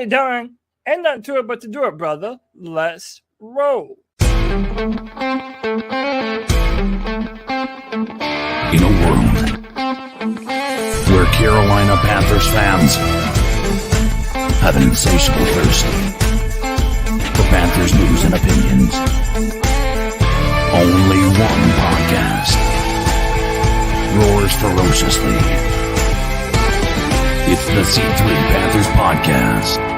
Tony Dunn. Ain't nothing to it but to do it, brother. Let's roll. In a world where Carolina Panthers fans have an insatiable thirst for Panthers news and opinions, only one podcast roars ferociously. It's the C3 Panthers Podcast.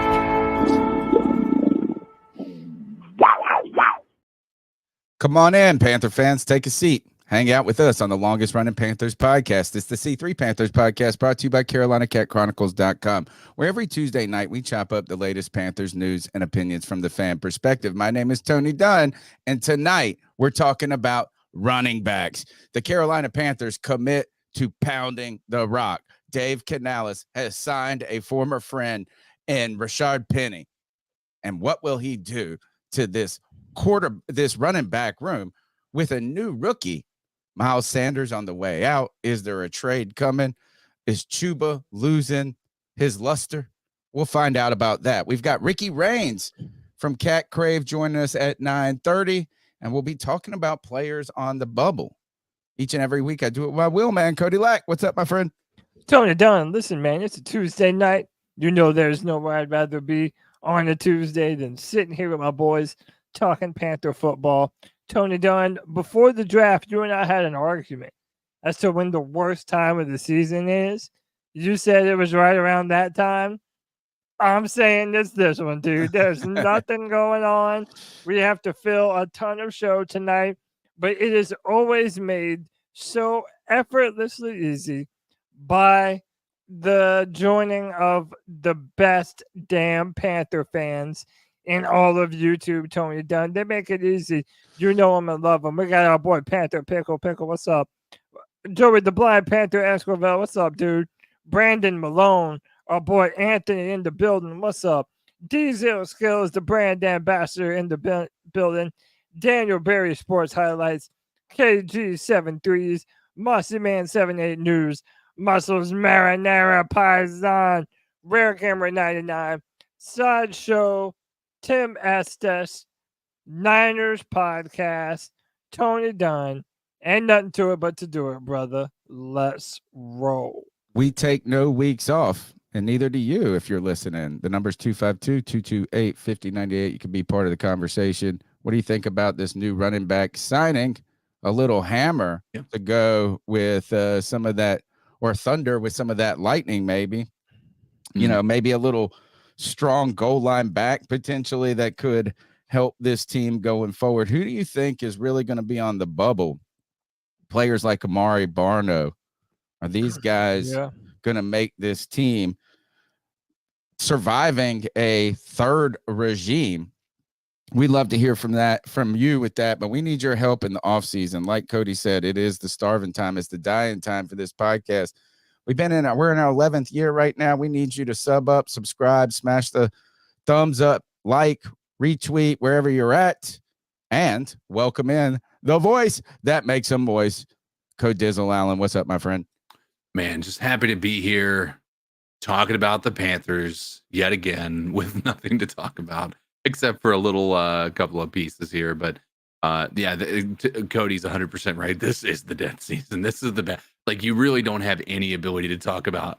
Come on in, Panther fans. Take a seat. Hang out with us on the longest-running Panthers podcast. It's the C3 Panthers Podcast, brought to you by CarolinaCatChronicles.com, where every Tuesday night we chop up the latest Panthers news and opinions from the fan perspective. My name is Tony Dunn, and tonight we're talking about running backs. The Carolina Panthers commit to pounding the rock. Dave Canales has signed a former friend in Rashaad Penny. And what will he do to this running back room with a new rookie? Miles Sanders on the way out. Is there a trade coming? Is Chuba losing his luster? We'll find out about that. We've got Ricky Raines from Cat Crave joining us at 9:30, and we'll be talking about players on the bubble. Each and every week I do it with my wheel man, Cody Lack. What's up, my friend? Tony Dunn, listen, man, it's a Tuesday night. You know there's nowhere I'd rather be on a Tuesday than sitting here with my boys talking Panther football. Tony Dunn, before the draft, you and I had an argument as to when the worst time of the season is. You said it was right around that time. I'm saying it's this one, dude. There's nothing going on. We have to fill a ton of show tonight, but it is always made so effortlessly easy by the joining of the best damn Panther fans in all of YouTube, Tony Dunn. They make it easy. You know them and love them. We got our boy Panther Pickle. What's up? Joey the Blind Panther Escovel. What's up, dude? Brandon Malone. Our boy Anthony in the building. What's up? D0 Skills, the brand ambassador in the building. Daniel Berry Sports Highlights. KG73s. Mossy Man 78 News. Muscles Marinara Paisan. Rare Camera 99. Sideshow. Tim Estes, Niners Podcast, Tony Dunn, and nothing to it but to do it, brother. Let's roll. We take no weeks off, and neither do you if you're listening. The number's 252-228-5098. You can be part of the conversation. What do you think about this new running back signing? A little hammer to go with some of that, or thunder with some of that lightning, maybe. Mm-hmm. You know, maybe a little strong goal line back potentially that could help this team going forward. Who do you think is really going to be on the bubble? Players like Amari Barno. Are these guys going to make this team surviving a third regime? We'd love to hear from you with that, but we need your help in the offseason. Like Cody said, it is the starving time. It's the dying time for this podcast. We're in our 11th year right now. We need you to sub up, subscribe, smash the thumbs up, like, retweet wherever you're at, and welcome in the voice that makes some voice. Code Dizzle Allen, what's up, my friend? Man, just happy to be here talking about the Panthers yet again with nothing to talk about except for a little couple of pieces here. But Cody's 100% right. This is the dead season. This is the best. Like, you really don't have any ability to talk about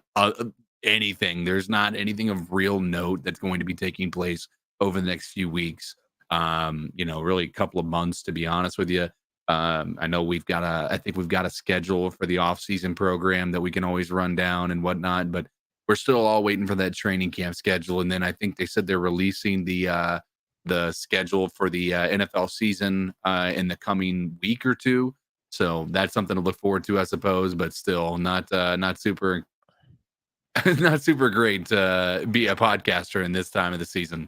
anything. There's not anything of real note that's going to be taking place over the next few weeks. Really a couple of months, to be honest with you. I know I think we've got a schedule for the off-season program that we can always run down and whatnot, but we're still all waiting for that training camp schedule. And then I think they said they're releasing the schedule for the NFL season in the coming week or two. So that's something to look forward to, I suppose, but still not super not super great to be a podcaster in this time of the season.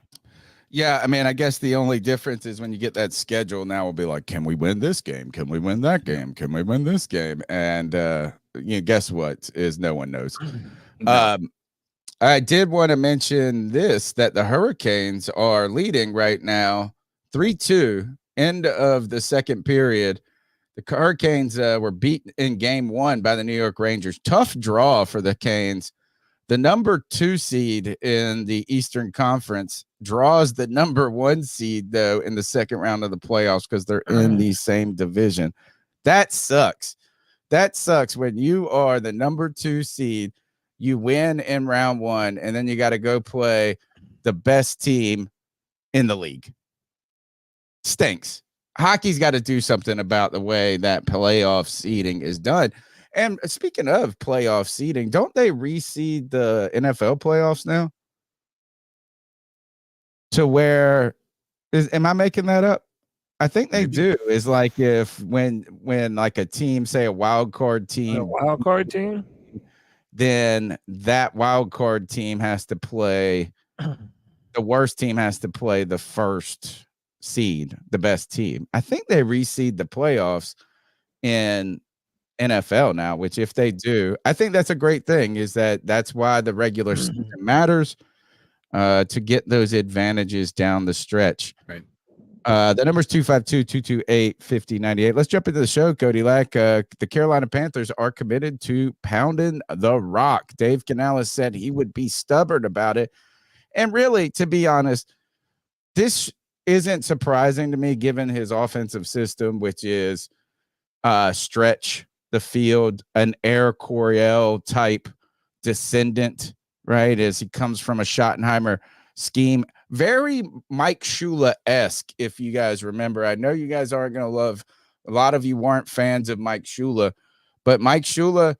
Yeah, I mean, I guess the only difference is when you get that schedule now, we'll be like, can we win this game? Can we win that game? Can we win this game? And guess what? Is no one knows. No. I did want to mention this, that the Hurricanes are leading right now 3-2, end of the second period. The Hurricanes were beaten in game one by the New York Rangers. Tough draw for the Canes, The number 2 seed in the Eastern Conference draws the number 1 seed, though, in the second round of the playoffs because they're in the same division. That sucks. That sucks when you are the number 2 seed, you win in round 1, and then you got to go play the best team in the league. Stinks. Hockey's got to do something about the way that playoff seeding is done. And speaking of playoff seeding, don't they reseed the NFL playoffs now? To where am I making that up? I think they do. Is like if when like a team, say a wild card team, then that wild card team has to play the worst team has to play the first seed, the best team. I think they reseed the playoffs in NFL now, which if they do, I think that's a great thing. That's why the regular season matters, to get those advantages down the stretch. Right. The number is 252-228-5098. Let's jump into the show, Cody Lack. The Carolina Panthers are committed to pounding the rock. Dave Canales said he would be stubborn about it. And really, to be honest, this isn't surprising to me given his offensive system, which is stretch the field, an Air Coryell type descendant, right? As he comes from a Schottenheimer scheme. Very Mike Shula-esque, if you guys remember. I know you guys aren't going to love, a lot of you weren't fans of Mike Shula, but Mike Shula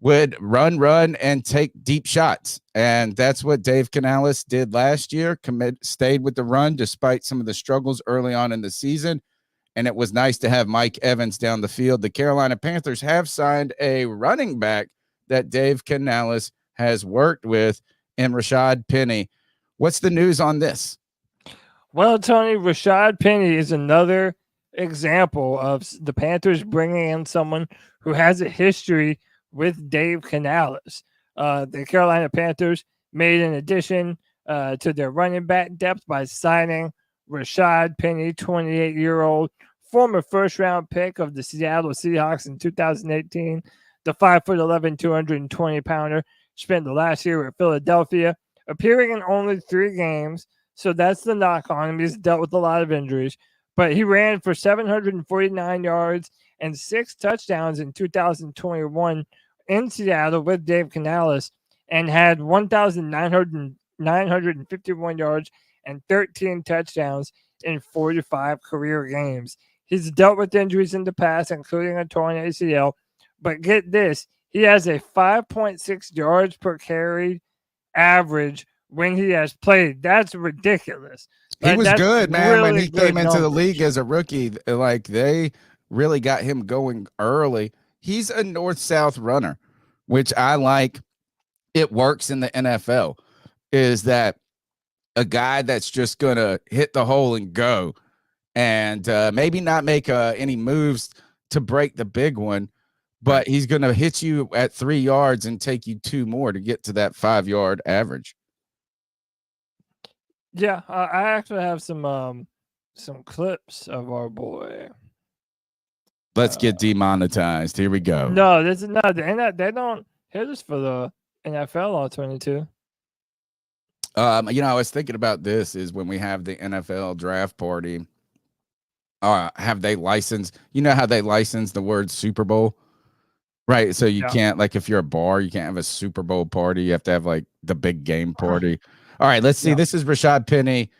would run and take deep shots. And that's what Dave Canales did last year, stayed with the run despite some of the struggles early on in the season. And it was nice to have Mike Evans down the field. The Carolina Panthers have signed a running back that Dave Canales has worked with in Rashaad Penny. What's the news on this? Well, Tony, Rashaad Penny is another example of the Panthers bringing in someone who has a history with Dave Canales. The Carolina Panthers made an addition to their running back depth by signing Rashaad Penny, 28-year-old, former first-round pick of the Seattle Seahawks in 2018. The 5'11", 220-pounder spent the last year at Philadelphia, appearing in only 3 games. So that's the knock on him. He's dealt with a lot of injuries. But he ran for 749 yards and 6 touchdowns in 2021 in Seattle with Dave Canales and had 1,951 yards and 13 touchdowns in 45 career games. He's dealt with injuries in the past, including a torn ACL. But get this, he has a 5.6 yards per carry average when he has played. That's ridiculous. He was good, man. Really when he came into the league as a rookie, like they really got him going early. He's a north-south runner, which I like. It works in the NFL. Is that a guy that's just going to hit the hole and go and maybe not make any moves to break the big one, but he's going to hit you at 3 yards and take you 2 more to get to that 5-yard average. Yeah, I actually have some clips of our boy. Let's get demonetized. Here we go. No, this is not. They don't hit us for the NFL on 22. I was thinking about this is when we have the NFL draft party. Have they licensed? You know how they license the word Super Bowl, right? So you can't, like, if you're a bar, you can't have a Super Bowl party. You have to have like the big game party. All right, let's see. Yeah. This is Rashaad Penny.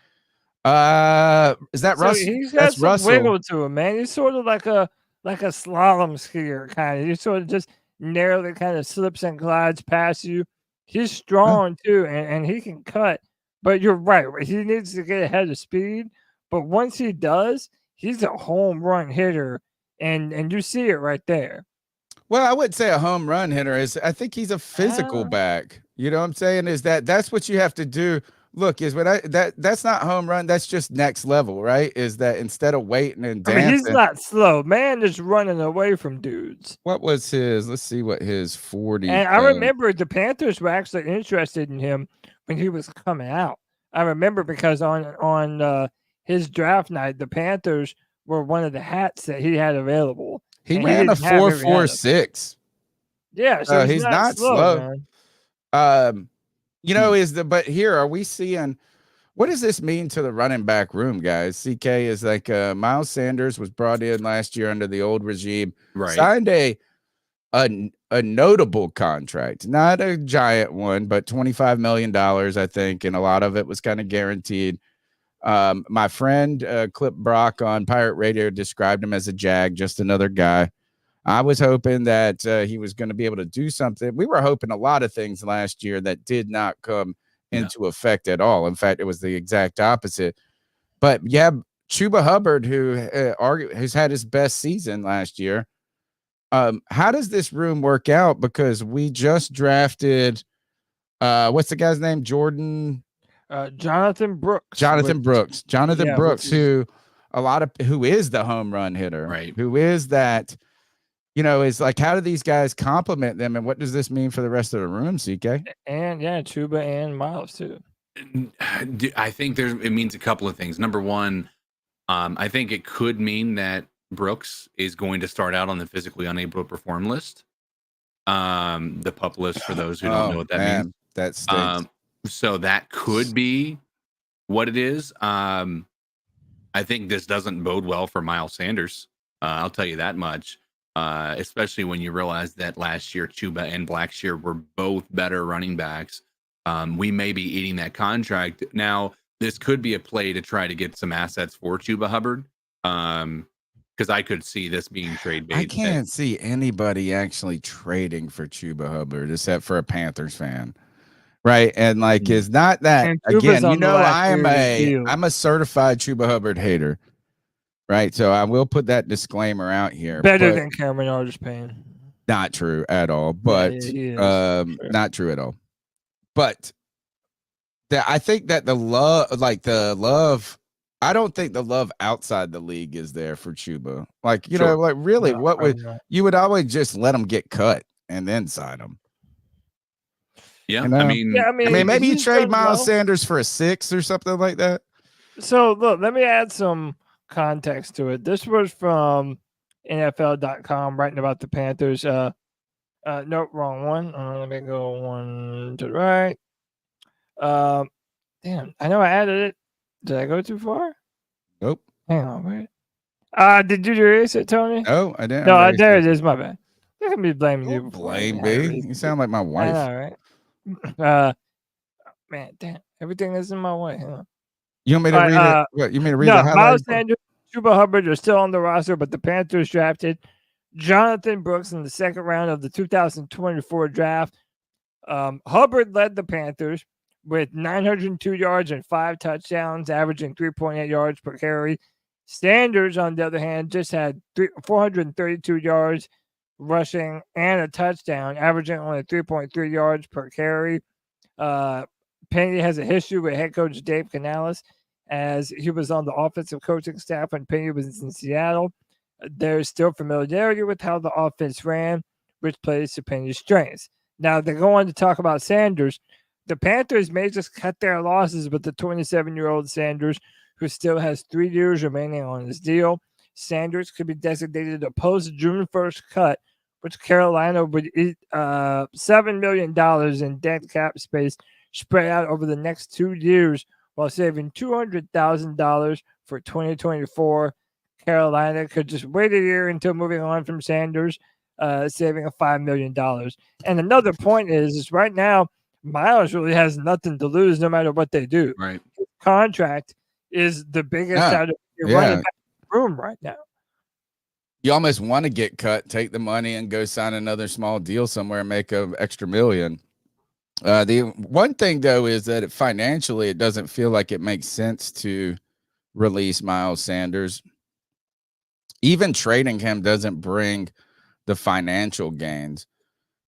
Is that Russell? He's got some Russell. Wiggle to him, man. He's sort of like a slalom skier kind of. He sort of just narrowly kind of slips and glides past you. He's strong too, and he can cut. But you're right. He needs to get ahead of speed. But once he does, he's a home run hitter, and you see it right there. Well, I wouldn't say a home run hitter. I think he's a physical back. You know what I'm saying? That's what you have to do. Look, that's not home run. That's just next level, right? Is that instead of waiting and dancing. He's not slow. Man is running away from dudes. What was his? Let's see what his 40. And I remember the Panthers were actually interested in him when he was coming out. I remember because on his draft night, the Panthers were one of the hats that he had available. He ran a 4.46. Yeah, so he's not slow. Man. But here, are we seeing, what does this mean to the running back room, guys? CK is like, Miles Sanders was brought in last year under the old regime, Right. signed a notable contract, not a giant one, but $25 million, I think. And a lot of it was kind of guaranteed. My friend, Clip Brock on Pirate Radio described him as a jag, just another guy. I was hoping that he was going to be able to do something. We were hoping a lot of things last year that did not come into effect at all. In fact, it was the exact opposite. But yeah, Chuba Hubbard, who's had his best season last year. How does this room work out? Because we just drafted, what's the guy's name? Jonathan Brooks. Jonathan Brooks, who is the home run hitter, right? Who is that? Is like, how do these guys complement them, and what does this mean for the rest of the room, CK? And Chuba and Miles too. I think it means a couple of things. Number one, I think it could mean that Brooks is going to start out on the physically unable to perform list. The PUP list, for those who don't know what that means. That stinks. So that could be what it is. I think this doesn't bode well for Miles Sanders. I'll tell you that much. Especially when you realize that last year Chuba and Blackshear were both better running backs. We may be eating that contract. Now, this could be a play to try to get some assets for Chuba Hubbard. Because I could see this being trade bait. I can't see anybody actually trading for Chuba Hubbard except for a Panthers fan. Right. And like, is not that, again, I'm a certified Chuba Hubbard hater. Right. So I will put that disclaimer out here. Better than Cameron Payne. Not true at all. But not true at all. But I think that the love, I don't think the love outside the league is there for Chuba. Like, you know, like really, you would always just let him get cut and then sign him. Yeah. I mean, maybe you trade Miles Sanders for a 6 or something like that. So look, let me add some context to it. This was from NFL.com writing about the Panthers. No, wrong one. Let me go one to the right. Damn, I know I added it. Did I go too far? Nope. Hang on, wait. Did you erase it, Tony? No, I didn't. No, there it is. My bad. Look at me blaming you. Blame me. You sound like my wife. All right. Man, damn, everything is in my way. Hang on. You want me to read it? What, you mean to read no, the highlight? Miles Sanders, Chuba Hubbard are still on the roster, but the Panthers drafted Jonathan Brooks in the second round of the 2024 draft. Hubbard led the Panthers with 902 yards and 5 touchdowns, averaging 3.8 yards per carry. Sanders, on the other hand, just had 432 yards rushing and a touchdown, averaging only 3.3 yards per carry. Penny has a history with head coach Dave Canales, as he was on the offensive coaching staff when Penny was in Seattle. There's still familiarity with how the offense ran, which plays to Penny's strengths. Now, they go on to talk about Sanders. The Panthers may just cut their losses with the 27-year-old Sanders, who still has 3 years remaining on his deal. Sanders could be designated a post-June 1st cut, which Carolina would eat $7 million in dead cap space spread out over the next 2 years, while saving $200,000 for 2024. Carolina could just wait a year until moving on from Sanders, saving $5 million. And another point is right now, Miles really has nothing to lose no matter what they do. Right. His contract is the biggest out of your running back room right now. You almost want to get cut, take the money, and go sign another small deal somewhere and make an extra $1 million. The one thing, though, is that financially, it doesn't feel like it makes sense to release Miles Sanders. Even trading him doesn't bring the financial gains.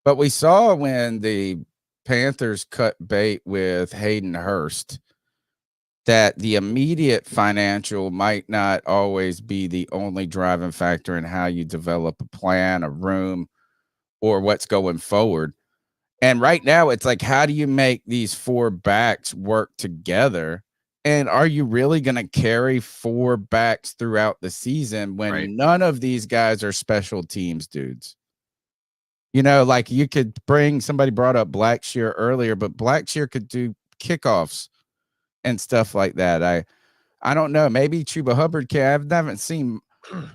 But we saw when the Panthers cut bait with Hayden Hurst that the immediate financial might not always be the only driving factor in how you develop a plan, a room, or what's going forward. And right now, it's like, how do you make these 4 backs work together? And are you really going to carry 4 backs throughout the season when none of these guys are special teams dudes? You know, like you could bring somebody brought up Blackshear earlier, but Blackshear could do kickoffs and stuff like that. I don't know. Maybe Chuba Hubbard can. I haven't seen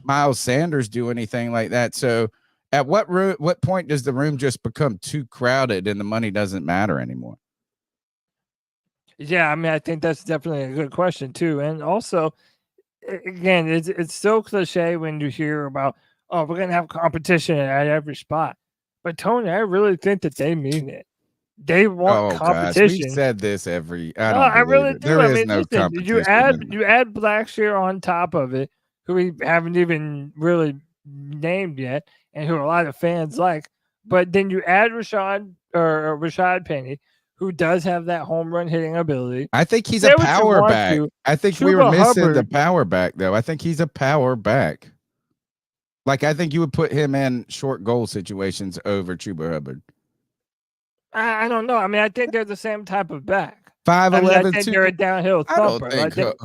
Miles Sanders do anything like that. So at what point does the room just become too crowded and the money doesn't matter anymore? Yeah, I mean, I think that's definitely a good question too. And also, again, it's so cliche when you hear about, oh, we're gonna have competition at every spot. But Tony, I really think that they mean it. They want competition. Gosh, we said this every. I No, don't. I really it. do. There I is mean, no listen, competition. you add Blackshear on top of it, who we haven't even really named yet, and who a lot of fans like. But then you add Rashaad Penny, who does have that home run hitting ability. I think he's a power back. I think we were missing the power back, though. I think he's a power back. Like, I think you would put him in short goal situations over Chuba Hubbard. I don't know. I mean, I think they're the same type of back. 5'11", I think they're a downhill thumper. I don't think.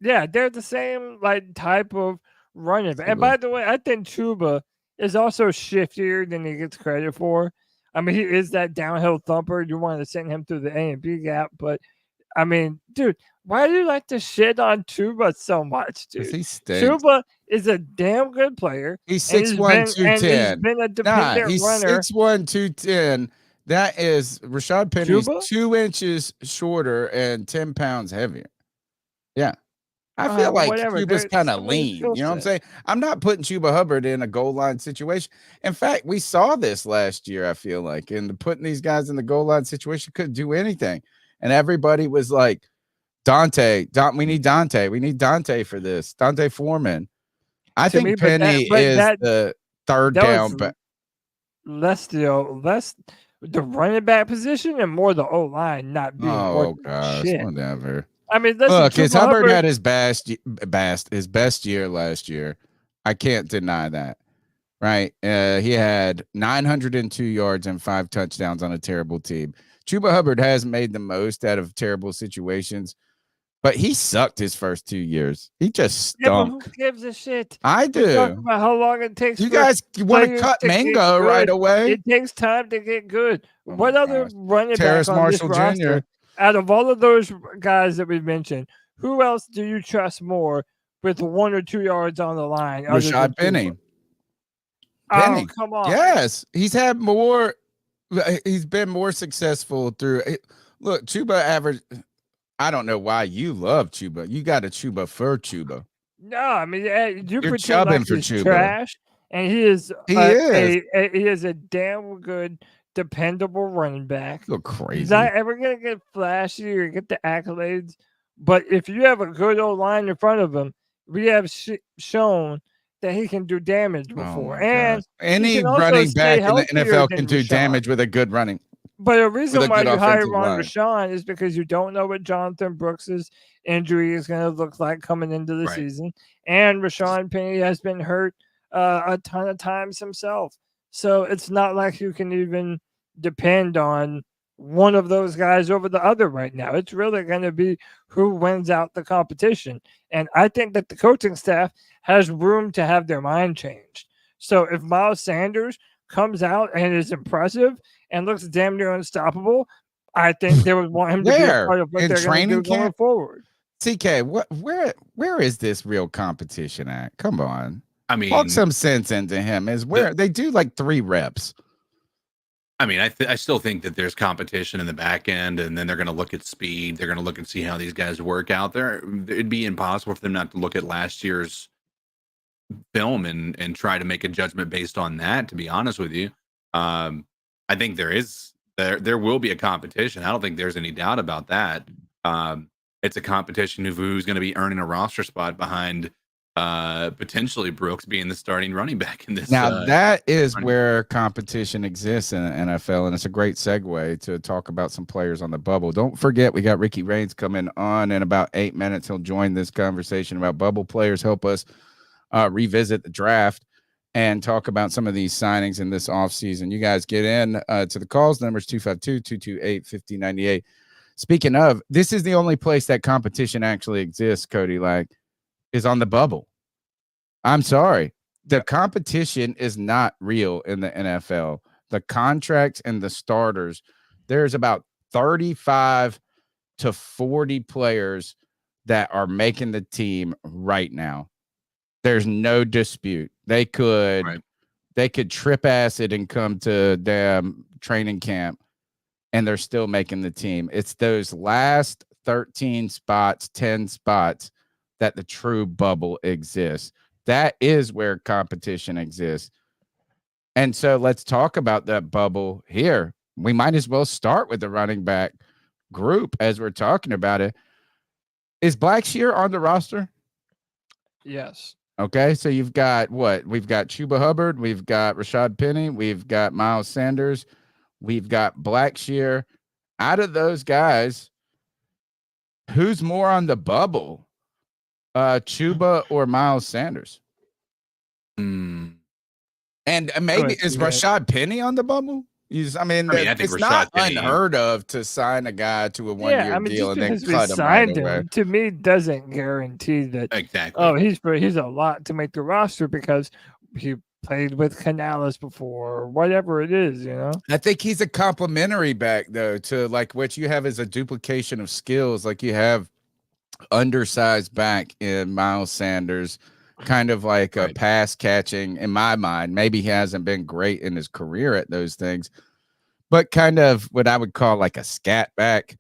Yeah, they're the same like type of running back. And by the way, I think Chuba is also shiftier than he gets credit for. I mean, he is that downhill thumper. You want to send him through the A and B gap, but I mean, dude, why do you like to shit on Chuba so much, dude? Chuba is a damn good player. He's 6'1", 210. He's been a dependent runner. He's 6'1", 210. That is Rashaad Penny's 2 inches shorter and 10 pounds heavier. Yeah. I feel like Chuba's kind of lean. You know what I'm saying? I'm not putting Chuba Hubbard in a goal line situation. In fact, we saw this last year, I feel like, and putting these guys in the goal line situation couldn't do anything. And everybody was like, we need Dante. We need Dante for this. Dante Foreman. I think Penny is the third down back. Less the running back position and more the O-line not being whatever. I mean, look, his Hubbard had his best year last year. I can't deny that. Right? He had 902 yards and 5 touchdowns on a terrible team. Chuba Hubbard has made the most out of terrible situations, but he sucked his first 2 years. He just stunk. Yeah, but who gives a shit? I do. Talk about how long it takes. You guys want to cut Mango right away? It takes time to get good. What other running back on Marshall this roster, Jr. out of all of those guys that we've mentioned, who else do you trust more with 1 or 2 yards on the line? Rashaad Penny. Oh, come on. Yes, he's had more. He's been more successful through. Look, Chuba average. I don't know why you love Chuba. You got a Chuba for Chuba. No, I mean you're chubbing like for he's Chuba. Trash, and he is a damn good, dependable running back. You're crazy. He's not ever gonna get flashy or get the accolades, but if you have a good old line in front of him, we have shown that he can do damage before. And any running back in the NFL can do damage with a good running. But the reason why you hire Rashaad is because you don't know what Jonathan Brooks's injury is going to look like coming into the season. And Rashaad Penny has been hurt a ton of times himself. So it's not like you can even depend on one of those guys over the other right now. It's really going to be who wins out the competition. And I think that the coaching staff has room to have their mind changed. So if Miles Sanders comes out and is impressive and looks damn near unstoppable, I think they would want him to be a part of what they're going to do going forward. CK, where is this real competition at? Come on. I mean, talk some sense into him. Is where they do like 3 reps. I mean, I still think that there's competition in the back end, and then they're going to look at speed. They're going to look and see how these guys work out there. It'd be impossible for them not to look at last year's film and try to make a judgment based on that, to be honest with you. I think there will be a competition. I don't think there's any doubt about that. It's a competition of who's going to be earning a roster spot behind potentially Brooks being the starting running back in this. Now that is where competition exists in the NFL, and it's a great segue to talk about some players on the bubble. Don't forget, we got Ricky Raines coming on in about 8 minutes. He'll join this conversation about bubble players, help us revisit the draft and talk about some of these signings in this offseason. You guys get in to the calls. Numbers 252-228-5098. Speaking of, this is the only place that competition actually exists, Cody, is on the bubble. I'm sorry. The competition is not real in the NFL. the contracts and the starters, there's about 35 to 40 players that are making the team right now. There's no dispute. They could trip acid and come to damn training camp, and they're still making the team. It's those last 13 spots, 10 spots that the true bubble exists. That is where competition exists. And so let's talk about that bubble here. We might as well start with the running back group as we're talking about it. Is Blackshear on the roster? Yes. Okay, so you've got what? We've got Chuba Hubbard, we've got Rashaad Penny, we've got Miles Sanders, we've got Blackshear. Out of those guys, who's more on the bubble? Chuba or Miles Sanders? And maybe is Rashaad Penny on the bubble? I mean, I think it's not unheard of to sign a guy to a one-year deal and then cut him right away. To me, doesn't guarantee that. Exactly. Oh, he's a lot to make the roster because he played with Canales before, or whatever it is, you know. I think he's a complimentary back though to like what you have is a duplication of skills. Like you have undersized back in Miles Sanders, kind of like a pass catching in my mind. Maybe he hasn't been great in his career at those things, but kind of what I would call like a scat back.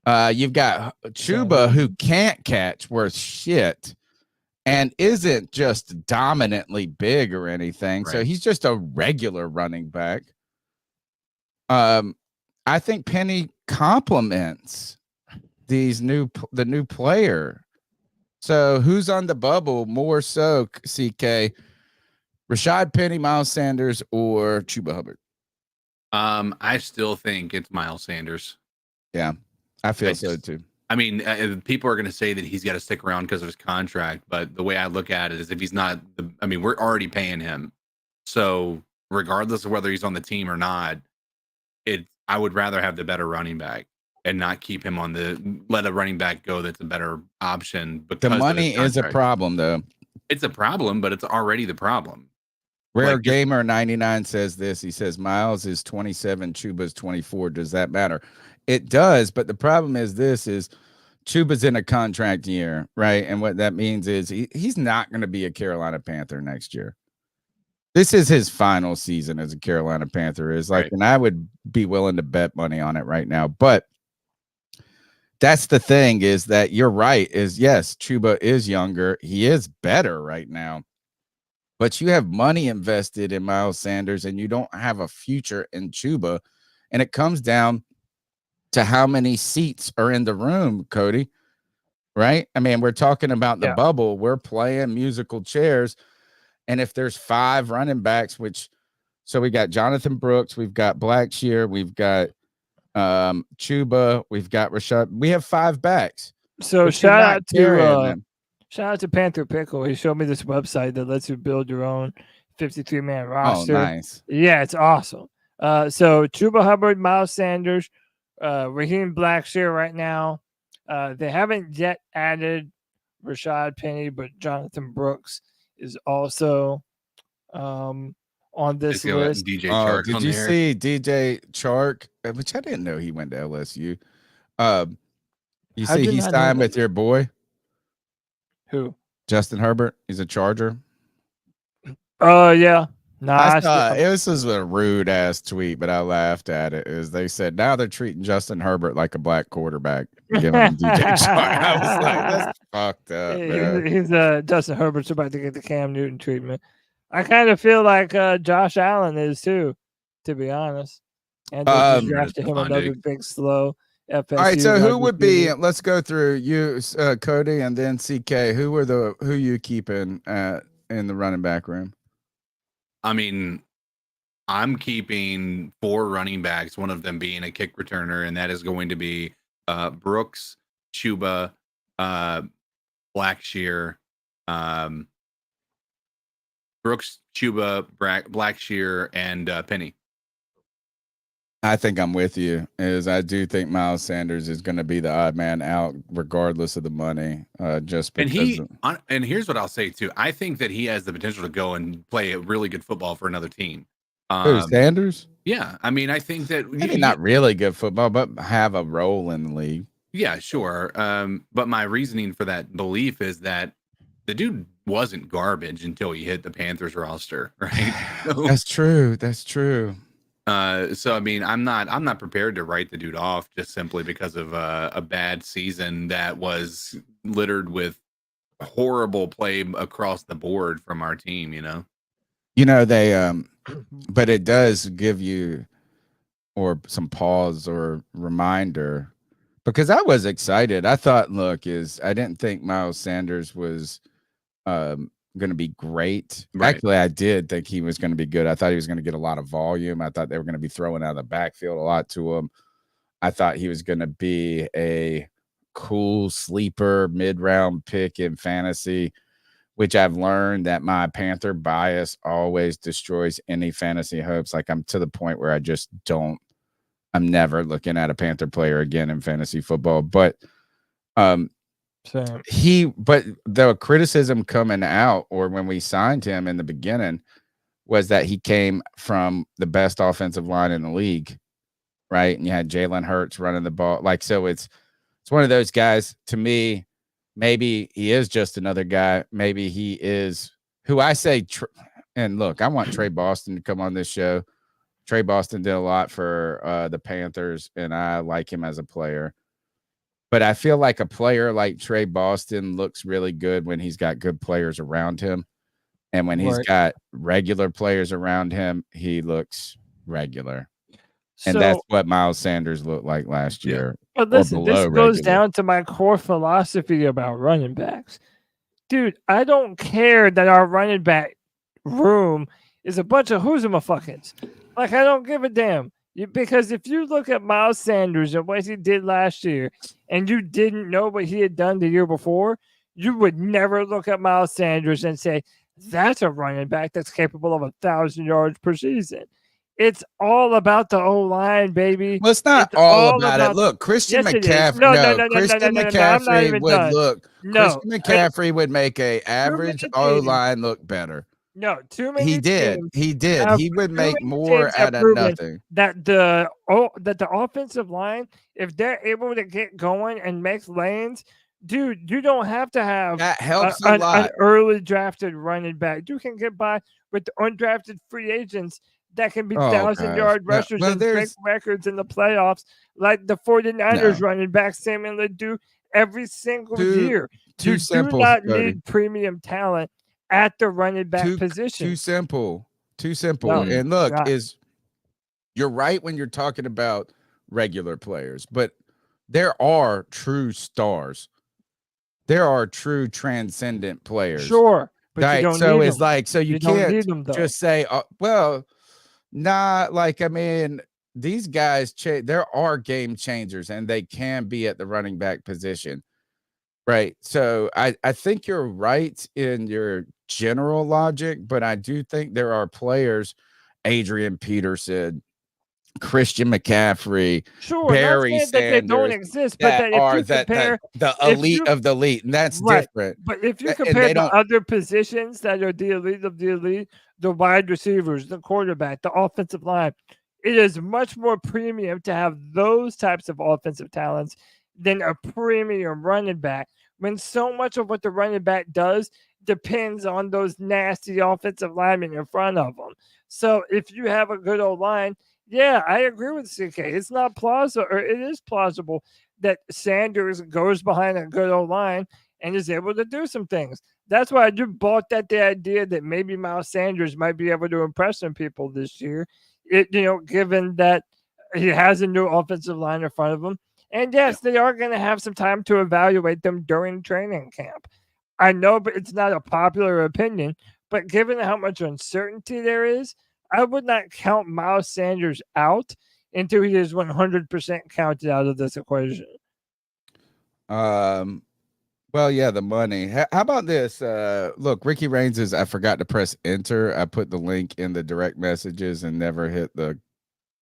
You've got Chuba who can't catch worth shit and isn't just dominantly big or anything. So he's just a regular running back. I think Penny complements the new player. So who's on the bubble more so, CK? Rashaad Penny, Miles Sanders, or Chuba Hubbard? I still think it's Miles Sanders. Yeah, I feel so too. I mean, people are going to say that he's got to stick around because of his contract, but the way I look at it is if he's not, we're already paying him. So regardless of whether he's on the team or not, I would rather have the better running back and not keep him let a running back go that's a better option. But the money is a problem, though. It's a problem, but it's already the problem. Rare Gamer 99 says this. He says Miles is 27, Chuba's 24. Does that matter? It does, but the problem is Chuba's in a contract year, right? And what that means is he's not going to be a Carolina Panther next year. This is his final season as a Carolina Panther. And I would be willing to bet money on it right now, but that's the thing is that you're right yes, Chuba is younger. He is better right now, but you have money invested in Miles Sanders and you don't have a future in Chuba. And it comes down to how many seats are in the room, Cody, right? I mean, we're talking about the bubble. We're playing musical chairs. And if there's 5 running backs, so we got Jonathan Brooks, we've got Blackshear, we've got Chuba, we've got Rashaad. We have 5 backs. So shout out to Panther Pickle. He showed me this website that lets you build your own 53-man roster. Oh, nice. Yeah, it's awesome. So Chuba Hubbard, Miles Sanders, Raheem Blackshear right now. They haven't yet added Rashaad Penny, but Jonathan Brooks is also on this list. DJ Chark did you see DJ Chark? Which I didn't know he went to LSU. You see he signed with your boy? Who? Justin Herbert. He's a Charger. Oh, yeah. I thought this was a rude ass tweet, but I laughed at it. They said now they're treating Justin Herbert like a black quarterback, giving him DJ Chark. I was like, that's fucked up. He's Justin Herbert's about to get the Cam Newton treatment. I kind of feel like Josh Allen is too, to be honest. And they just drafted him another big slow FSU. All right, so who would be? Let's go through you, Cody, and then CK. Who you keeping in the running back room? I mean, I'm keeping 4 running backs, one of them being a kick returner, and that is going to be Brooks, Chuba, Blackshear, Brooks, Chuba, Blackshear, and Penny. I think I'm with you. I do think Miles Sanders is going to be the odd man out, regardless of the money. Just because. And here's what I'll say too. I think that he has the potential to go and play a really good football for another team. Who, Sanders? Yeah, I mean, I think that Maybe not really good football, but have a role in the league. Yeah, sure. But my reasoning for that belief is that the dude wasn't garbage until he hit the Panthers roster, right? That's true. That's true. So I mean, I'm not prepared to write the dude off just simply because of a bad season that was littered with horrible play across the board from our team. They but it does give you or some pause or reminder, because I was excited. I thought, I didn't think Miles Sanders was going to be great. Right. Actually, I did think he was going to be good. I thought he was going to get a lot of volume. I thought they were going to be throwing out of the backfield a lot to him. I thought he was going to be a cool sleeper mid-round pick in fantasy, which I've learned that my Panther bias always destroys any fantasy hopes. Like, I'm to the point where I'm never looking at a Panther player again in fantasy football. But but the criticism coming out, or when we signed him in the beginning, was that he came from the best offensive line in the league, right? And you had Jalen Hurts running the ball. So it's one of those guys. To me, maybe he is just another guy. Maybe he is who I say. And look, I want Trey Boston to come on this show. Trey Boston did a lot for the Panthers, and I like him as a player. But I feel like a player like Trey Boston looks really good when he's got good players around him. And when he's got regular players around him, he looks regular. And that's what Miles Sanders looked like last year. But listen, this goes down to my core philosophy about running backs. Dude, I don't care that our running back room is a bunch of who's-a-ma-fuckins. Like, I don't give a damn. Because if you look at Miles Sanders and what he did last year, and you didn't know what he had done the year before, you would never look at Miles Sanders and say, that's a running back that's capable of 1,000 yards per season. It's all about the O-line, baby. Well, it's not all about it. Look, Christian McCaffrey. Christian McCaffrey would look. Christian McCaffrey would make a average O-line look better. No, too many. He did. He would make more out of nothing. That the offensive line, if they're able to get going and make lanes, dude, you don't have to have that helps a lot. An early drafted running back. You can get by with the undrafted free agents that can be 1,000-yard rushers and break records in the playoffs, like the 49ers running back seemingly do every single year. You do not need premium talent at the running back position. Too simple. No, and look, you're right when you're talking about regular players, but there are true stars. There are true transcendent players. Sure. But you don't need them. So you can't just say, these guys, there are game changers, and they can be at the running back position. Right. So I think you're right in your general logic, but I do think there are players, Adrian Peterson, Christian McCaffrey, Barry Sanders, that they don't exist, but that if you compare the elite of the elite, and that's different. But if you compare the other positions that are the elite of the elite, the wide receivers, the quarterback, the offensive line, it is much more premium to have those types of offensive talents than a premium running back, when so much of what the running back does depends on those nasty offensive linemen in front of them. So if you have a good old line, I agree with CK. It's not plausible, or it is plausible that Sanders goes behind a good old line and is able to do some things. That's why I do bought the idea that maybe Miles Sanders might be able to impress some people this year. Given that he has a new offensive line in front of him. And yes, they are going to have some time to evaluate them during training camp. I know, but it's not a popular opinion. But given how much uncertainty there is, I would not count Miles Sanders out until he is 100% counted out of this equation. The money. How about this? Look, Ricky Reigns I forgot to press enter. I put the link in the direct messages and never hit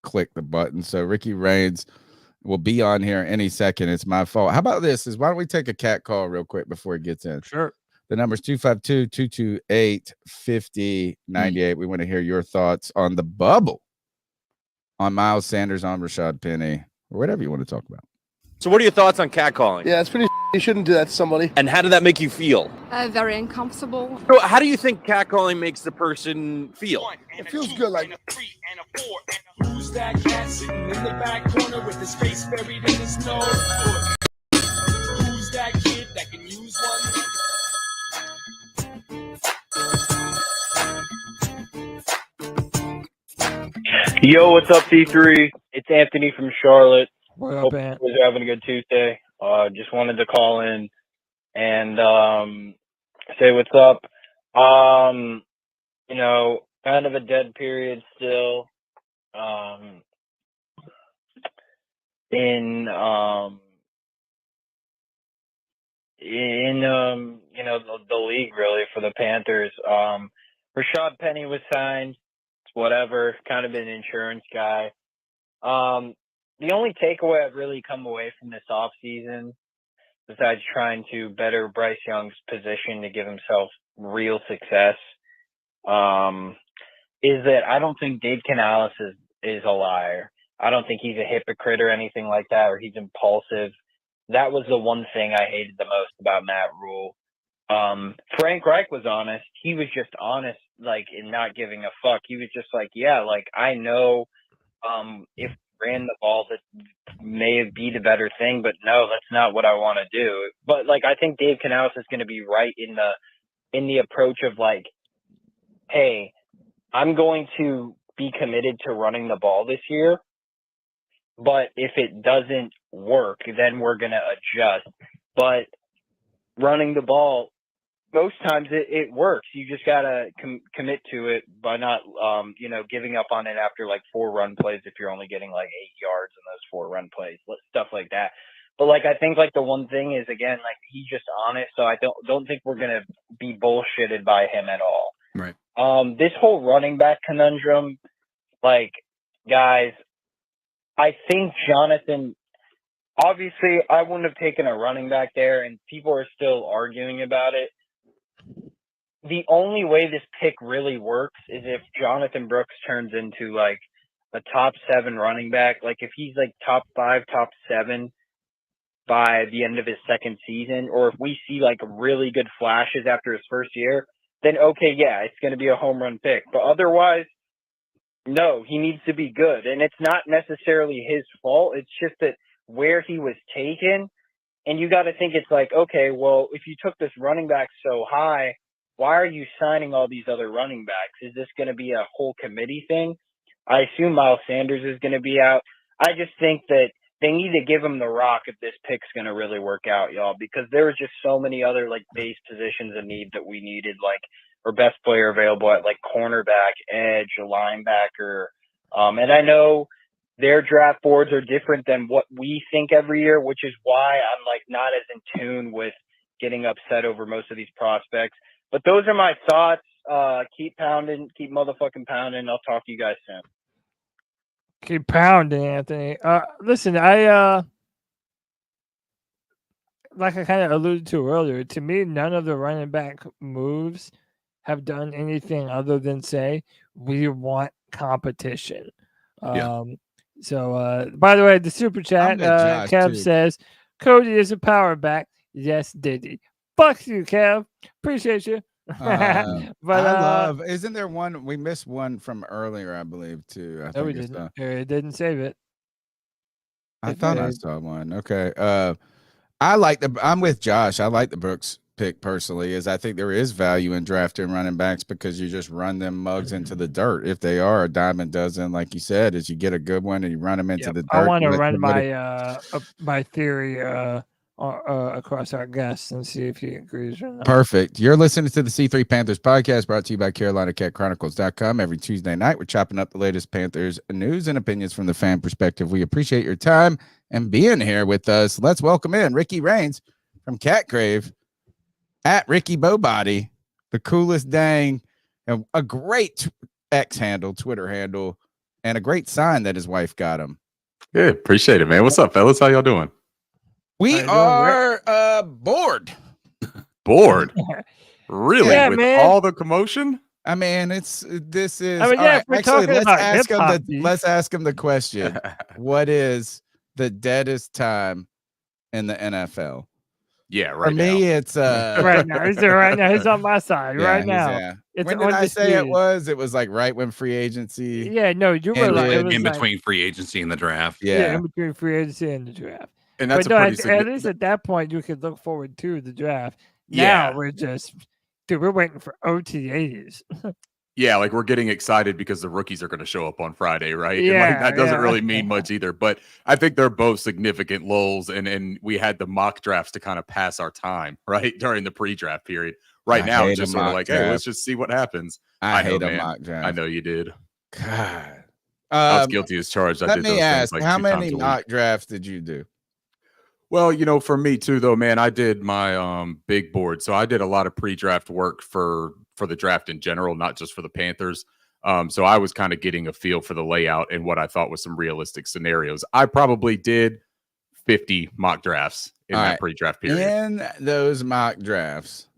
click the button. So Ricky Reigns will be on here any second. It's my fault. How about this? Why don't we take a cat call real quick before he gets in? Sure. The number's 252-228-5098. We want to hear your thoughts on the bubble, on Miles Sanders, on Rashaad Penny, or whatever you want to talk about. So what are your thoughts on catcalling? Yeah, it's pretty. You shouldn't do that to somebody. And how did that make you feel? Very uncomfortable. So how do you think catcalling makes the person feel? It feels good, like. Who's that cat sitting in the back corner with his face buried in his nose? Who's that kid that can use one? Yo, what's up, C3? It's Anthony from Charlotte. What Hope up, Ant? you guys are having a good Tuesday. Just wanted to call in and say what's up. You know, kind of a dead period still. In you know, the league really for the Panthers. Rashaad Penny was signed. Whatever, kind of an insurance guy. The only takeaway I've really come away from this offseason, besides trying to better Bryce Young's position to give himself real success, is that I don't think Dave Canales is a liar. I don't think he's a hypocrite or anything like that, or he's impulsive. That was the one thing I hated the most about Matt Rule. Frank Reich was honest. He was just honest, like, in not giving a fuck. He was just like, yeah, like, I know if ran the ball that may be the better thing, but no, that's not what I want to do. But like, I think Dave Canales is going to be right in the approach of like, hey, I'm going to be committed to running the ball this year, but if it doesn't work, then we're going to adjust. But running the ball, most times it works. You just got to commit to it by not, you know, giving up on it after like 4 run plays if you're only getting like 8 yards in those 4 run plays, stuff like that. But like, I think like the one thing is, again, like he's just honest. So I don't think we're going to be bullshitted by him at all. Right. This whole running back conundrum, like, guys, I think Jonathan, obviously I wouldn't have taken a running back there, and people are still arguing about it. The only way this pick really works is if Jonathan Brooks turns into like a top 7 running back. Like if he's like top 5, top 7 by the end of his second season, or if we see like really good flashes after his first year, then okay, yeah, it's going to be a home run pick. But otherwise, no, he needs to be good. And it's not necessarily his fault. It's just that where he was taken, and you got to think it's like, okay, well, if you took this running back so high, why are you signing all these other running backs? Is this going to be a whole committee thing? I assume Miles Sanders is going to be out. I just think that they need to give him the rock if this pick's going to really work out, y'all, because there were just so many other like base positions in need that we needed, like our best player available at like cornerback, edge, linebacker. And I know their draft boards are different than what we think every year, which is why I'm like not as in tune with getting upset over most of these prospects. But those are my thoughts. Keep pounding, keep motherfucking pounding. I'll talk to you guys soon. Keep pounding, Anthony. Listen, I like I kind of alluded to earlier, to me, none of the running back moves have done anything other than say we want competition. So by the way, the super chat, Kev says Cody is a power back. Yes, Diddy. Fuck you, Kev. Appreciate you. But I love. Isn't there one? We missed one from earlier, I believe, too. No, we didn't. It didn't save it. I thought I saw one. Okay. I'm with Josh. I like the Brooks pick personally, as I think there is value in drafting running backs because you just run them mugs into the dirt. If they are a dime a dozen, like you said, is you get a good one and you run them into the dirt. I want to run my theory across our guests and see if he agrees or not. Perfect. You're listening to the C3 Panthers podcast, brought to you by CarolinaCatChronicles.com. Every Tuesday night, we're chopping up the latest Panthers news and opinions from the fan perspective. We appreciate your time and being here with us. Let's welcome in Ricky Raines from Catgrave, at Ricky Bowbody, the coolest dang, and a great X handle, Twitter handle, and a great sign that his wife got him. Good. Appreciate it, man. What's up, fellas? How y'all doing? We are bored. Bored? Really? Yeah, With man. all the commotion? I mean, this is. I mean, all yeah, right, if we're actually, talking about hip-hop beef. let's ask him the question. What is the deadest time in the NFL? Yeah, For right me, now. it's right now. He's there right now. He's on my side right now. It's when did I say it undisputed. was? It was like right when free agency. Yeah, no, you were And like, it then was in like, between free agency and the draft. yeah, in between free agency and the draft. And that's But a no, pretty at significant. least at that point, you could look forward to the draft. Yeah. Now we're just, dude, we're waiting for OTAs. Yeah, like we're getting excited because the rookies are going to show up on Friday, right? And Yeah, like that doesn't yeah. really mean much either. But I think they're both significant lulls, and we had the mock drafts to kind of pass our time, right, during the pre-draft period. Right I now, hate it's just a sort of mock like, hey, draft. let's just see what happens. I know, hate a man. mock draft. I know you did. God. I was guilty as charged. I Let did me those ask, things like how 2 many times a week. mock drafts did you do? Well, for me too, though, man, I did my big board. So I did a lot of pre-draft work for the draft in general, not just for the Panthers. So I was kind of getting a feel for the layout and what I thought was some realistic scenarios. I probably did 50 mock drafts in All that right. pre-draft period. In those mock drafts,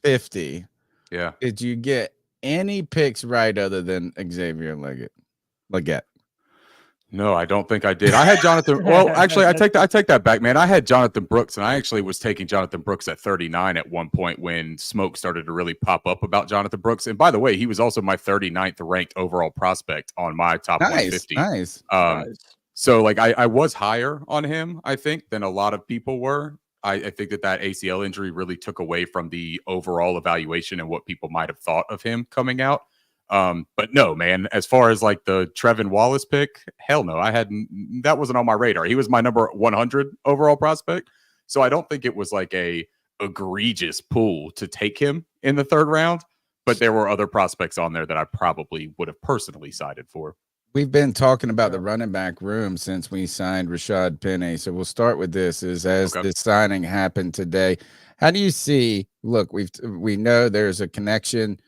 50. Yeah. Did you get any picks right other than Xavier Leggett? No, I don't think I did. I had Jonathan. Well, actually, I take that back, man. I had Jonathan Brooks, and I actually was taking Jonathan Brooks at 39 at one point when smoke started to really pop up about Jonathan Brooks. And by the way, he was also my 39th ranked overall prospect on my top 150. Nice. So like I was higher on him, I think, than a lot of people were. I think that ACL injury really took away from the overall evaluation and what people might have thought of him coming out. But no, man, as far as like the Trevin Wallace pick, hell no, that wasn't on my radar. He was my number 100 overall prospect. So I don't think it was like a egregious pull to take him in the 3rd round, but there were other prospects on there that I probably would have personally sided for. We've been talking about the running back room since we signed Rashaad Penny. So we'll start with this as this signing happened today. How do you see, look, we know there's a connection.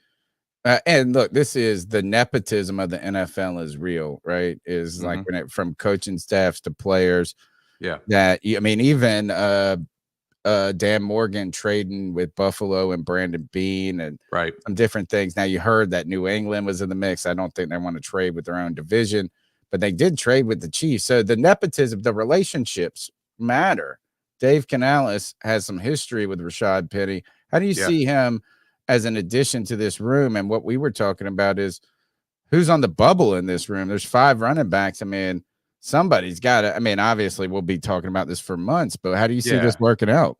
And look, this is the nepotism of the NFL is real, right? Is like from coaching staffs to players. Yeah. That, I mean, even Dan Morgan trading with Buffalo and Brandon Bean and some different things. Now you heard that New England was in the mix. I don't think they want to trade with their own division, but they did trade with the Chiefs. So the nepotism, the relationships matter. Dave Canales has some history with Rashaad Penny. How do you see him as an addition to this room? And what we were talking about is who's on the bubble in this room. There's 5 running backs. I mean, somebody's got to, I mean, obviously we'll be talking about this for months, but how do you see this working out?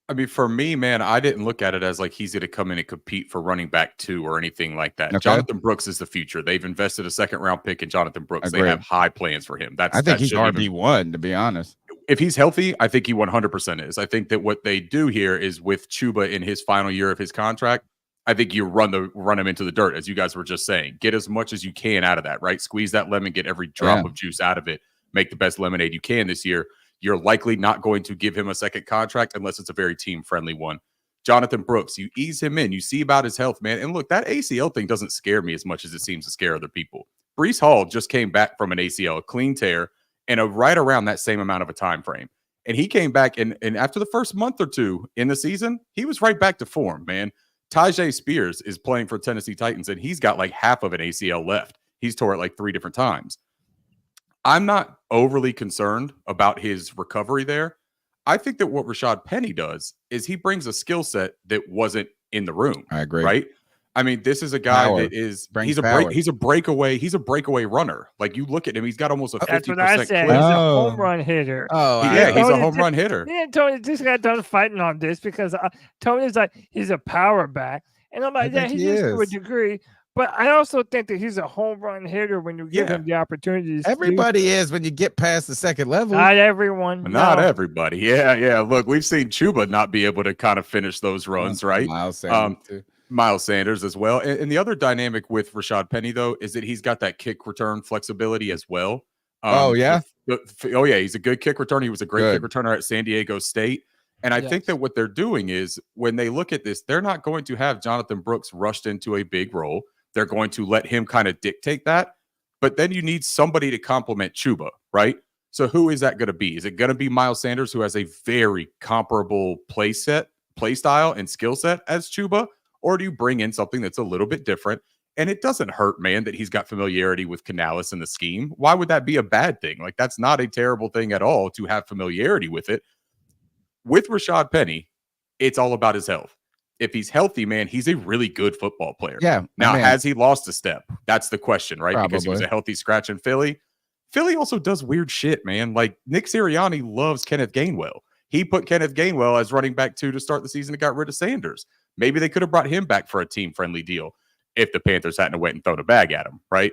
I mean, for me, man, I didn't look at it as like he's going to come in and compete for running back 2 or anything like that. Okay. Jonathan Brooks is the future. They've invested a 2nd round pick in Jonathan Brooks. Agreed. They have high plans for him. I think he's RB1, to be honest. If he's healthy, I think he 100% is. I think that what they do here is with Chuba in his final year of his contract, I think you run him into the dirt, as you guys were just saying. Get as much as you can out of that, right? Squeeze that lemon, get every drop of juice out of it. Make the best lemonade you can this year. You're likely not going to give him a 2nd contract unless it's a very team-friendly one. Jonathan Brooks, you ease him in. You see about his health, man. And look, that ACL thing doesn't scare me as much as it seems to scare other people. Breece Hall just came back from an ACL, a clean tear, and right around that same amount of a time frame. And he came back, and after the first month or 2 in the season, he was right back to form, man. Tajay Spears is playing for Tennessee Titans, and he's got like half of an ACL left. He's tore it like 3 different times. I'm not overly concerned about his recovery there. I think that what Rashaad Penny does is he brings a skill set that wasn't in the room. I agree. Right? I mean, this is a guy that is he's a breakaway runner. Like you look at him, he's got almost a 50% That's what I said. clip. He's a home run hitter. He's a home run hitter. Yeah, Tony just got done fighting on this because Tony's like he's a power back, and I'm like, yeah, he is to a degree. But I also think that he's a home run hitter when you give him the opportunities. Everybody is when you get past the 2nd level. Not everyone. Not everybody. Yeah. Look, we've seen Chuba not be able to kind of finish those runs, right? Miles Sanders as well. And the other dynamic with Rashaad Penny, though, is that he's got that kick return flexibility as well. He's a good kick returner. He was a great kick returner at San Diego State. And I think that what they're doing is when they look at this, they're not going to have Jonathan Brooks rushed into a big role. They're going to let him kind of dictate that. But then you need somebody to complement Chuba, right? So who is that going to be? Is it going to be Miles Sanders, who has a very comparable play style and skill set as Chuba? Or do you bring in something that's a little bit different? And it doesn't hurt, man, that he's got familiarity with Canales and the scheme. Why would that be a bad thing? Like, that's not a terrible thing at all to have familiarity with it. With Rashaad Penny, it's all about his health. If he's healthy, man, he's a really good football player. Yeah. Now, has he lost a step? That's the question, right? Probably. Because he was a healthy scratch in Philly. Philly also does weird shit, man. Like, Nick Sirianni loves Kenneth Gainwell. He put Kenneth Gainwell as running back 2 to start the season and got rid of Sanders. Maybe they could have brought him back for a team-friendly deal if the Panthers hadn't went and thrown a bag at him, right?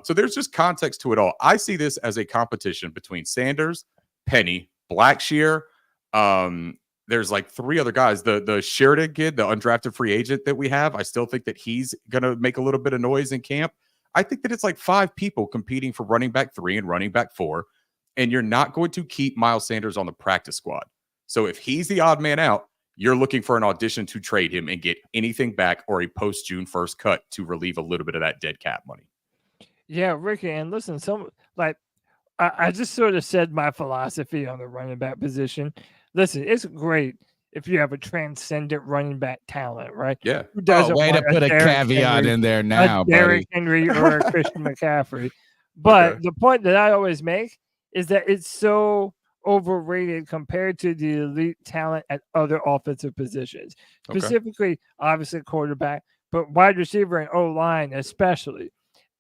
So there's just context to it all. I see this as a competition between Sanders, Penny, Blackshear. There's like 3 other guys. The Sheridan kid, the undrafted free agent that we have, I still think that he's going to make a little bit of noise in camp. I think that it's like 5 people competing for running back 3 and running back 4, and you're not going to keep Miles Sanders on the practice squad. So if he's the odd man out, you're looking for an audition to trade him and get anything back or a post-June 1st cut to relieve a little bit of that dead cap money. Yeah, Ricky, and listen, I just sort of said my philosophy on the running back position. Listen, it's great if you have a transcendent running back talent, right? Yeah. Who doesn't way to want put a Derrick caveat Henry, in there now, a Derrick buddy. Henry or a Christian McCaffrey. But the point that I always make is that it's so overrated compared to the elite talent at other offensive positions, specifically, obviously, quarterback, but wide receiver and O-line especially.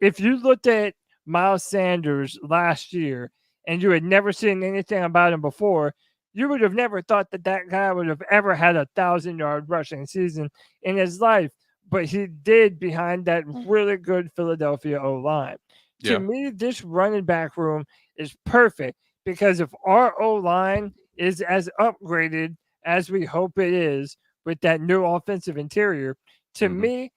If you looked at Miles Sanders last year and you had never seen anything about him before, you would have never thought that that guy would have ever had a 1,000-yard rushing season in his life, but he did behind that really good Philadelphia O-line. Yeah. To me, this running back room is perfect because if our O-line is as upgraded as we hope it is with that new offensive interior, to me,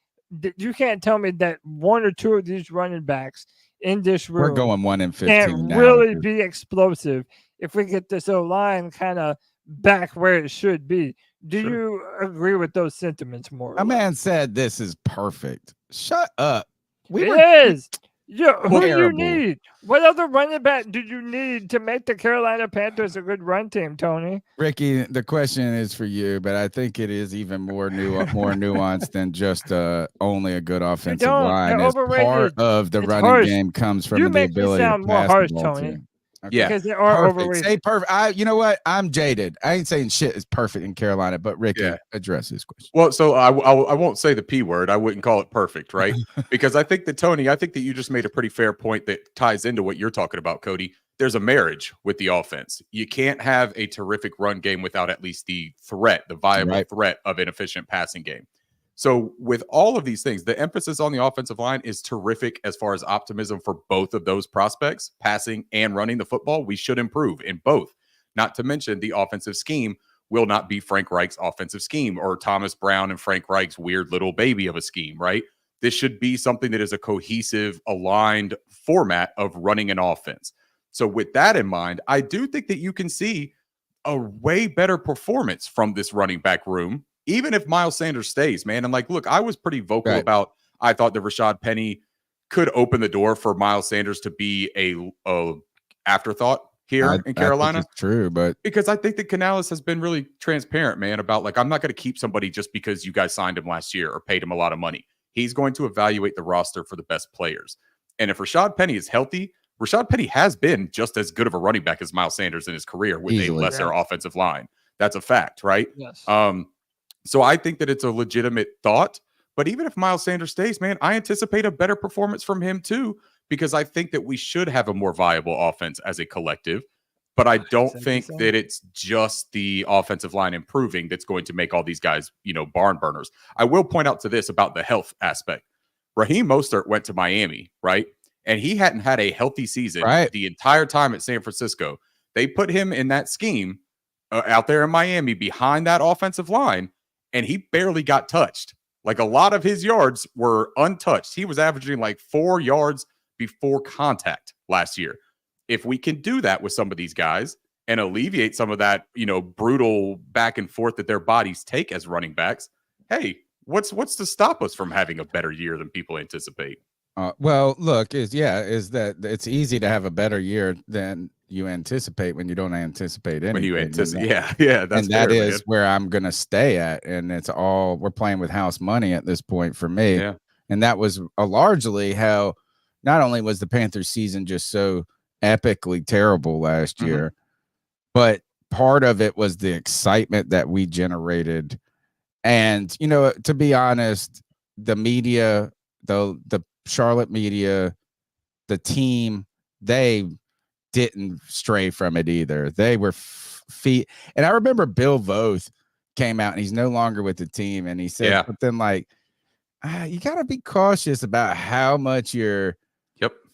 you can't tell me that 1 or 2 of these running backs in this room We're going 1 and 15 can't now. really be explosive if we get this O-line kind of back where it should be. Do you agree with those sentiments more? My man said this is perfect. Shut up. It is. Yeah, who do you Terrible. need? What other running back do you need to make the Carolina Panthers a good run team, Tony? Ricky, the question is for you, but I think it is even more nuanced than just only a good offensive line. As part of the running game comes from the make me ability sound to more pass harsh, the ball Tony. too. Yeah. Because they are Perfect. overrated. Say perfect. You know what? I'm jaded. I ain't saying shit is perfect in Carolina, but Ricky, address this question. Well, so I won't say the P word. I wouldn't call it perfect, right? Because I think that, Tony, I think that you just made a pretty fair point that ties into what you're talking about, Cody. There's a marriage with the offense. You can't have a terrific run game without at least the viable threat of an efficient passing game. So with all of these things, the emphasis on the offensive line is terrific as far as optimism for both of those prospects, passing and running the football. We should improve in both. Not to mention the offensive scheme will not be Frank Reich's offensive scheme or Thomas Brown and Frank Reich's weird little baby of a scheme, right? This should be something that is a cohesive, aligned format of running an offense. So with that in mind, I do think that you can see a way better performance from this running back room, even if Miles Sanders stays, man. And like, look, I was pretty vocal about, I thought that Rashaad Penny could open the door for Miles Sanders to be a afterthought here in Carolina. I think it's true, but because I think that Canales has been really transparent, man, about like, I'm not going to keep somebody just because you guys signed him last year or paid him a lot of money. He's going to evaluate the roster for the best players. And if Rashaad Penny is healthy, Rashaad Penny has been just as good of a running back as Miles Sanders in his career with a lesser offensive line. That's a fact, right? Yes. So I think that it's a legitimate thought. But even if Miles Sanders stays, man, I anticipate a better performance from him too, because I think that we should have a more viable offense as a collective. But I don't think that it's just the offensive line improving that's going to make all these guys, barn burners. I will point out to this about the health aspect. Raheem Mostert went to Miami, right? And he hadn't had a healthy season the entire time at San Francisco. They put him in that scheme out there in Miami behind that offensive line, and he barely got touched. Like a lot of his yards were untouched. He was averaging like 4 yards before contact last year. If we can do that with some of these guys and alleviate some of that, brutal back and forth that their bodies take as running backs, hey, what's to stop us from having a better year than people anticipate? Well, look, is that it's easy to have a better year than you anticipate when you don't anticipate anything. When you And anticipate, that- yeah, that's and that fair, is man. where I'm gonna stay at, and it's all we're playing with house money at this point for me. Yeah. And that was largely how not only was the Panthers season just so epically terrible last Mhm. year, but part of it was the excitement that we generated. And to be honest, the media, the Charlotte media, the team, they didn't stray from it either. They were feet. And I remember Bill Voth came out, and he's no longer with the team, and he said something like, you got to be cautious about how much you're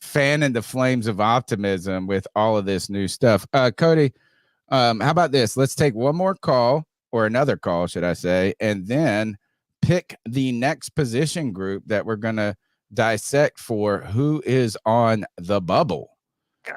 fanning the flames of optimism with all of this new stuff. Cody, how about this? Let's take one more call, or another call, should I say, and then pick the next position group that we're going to dissect for who is on the bubble.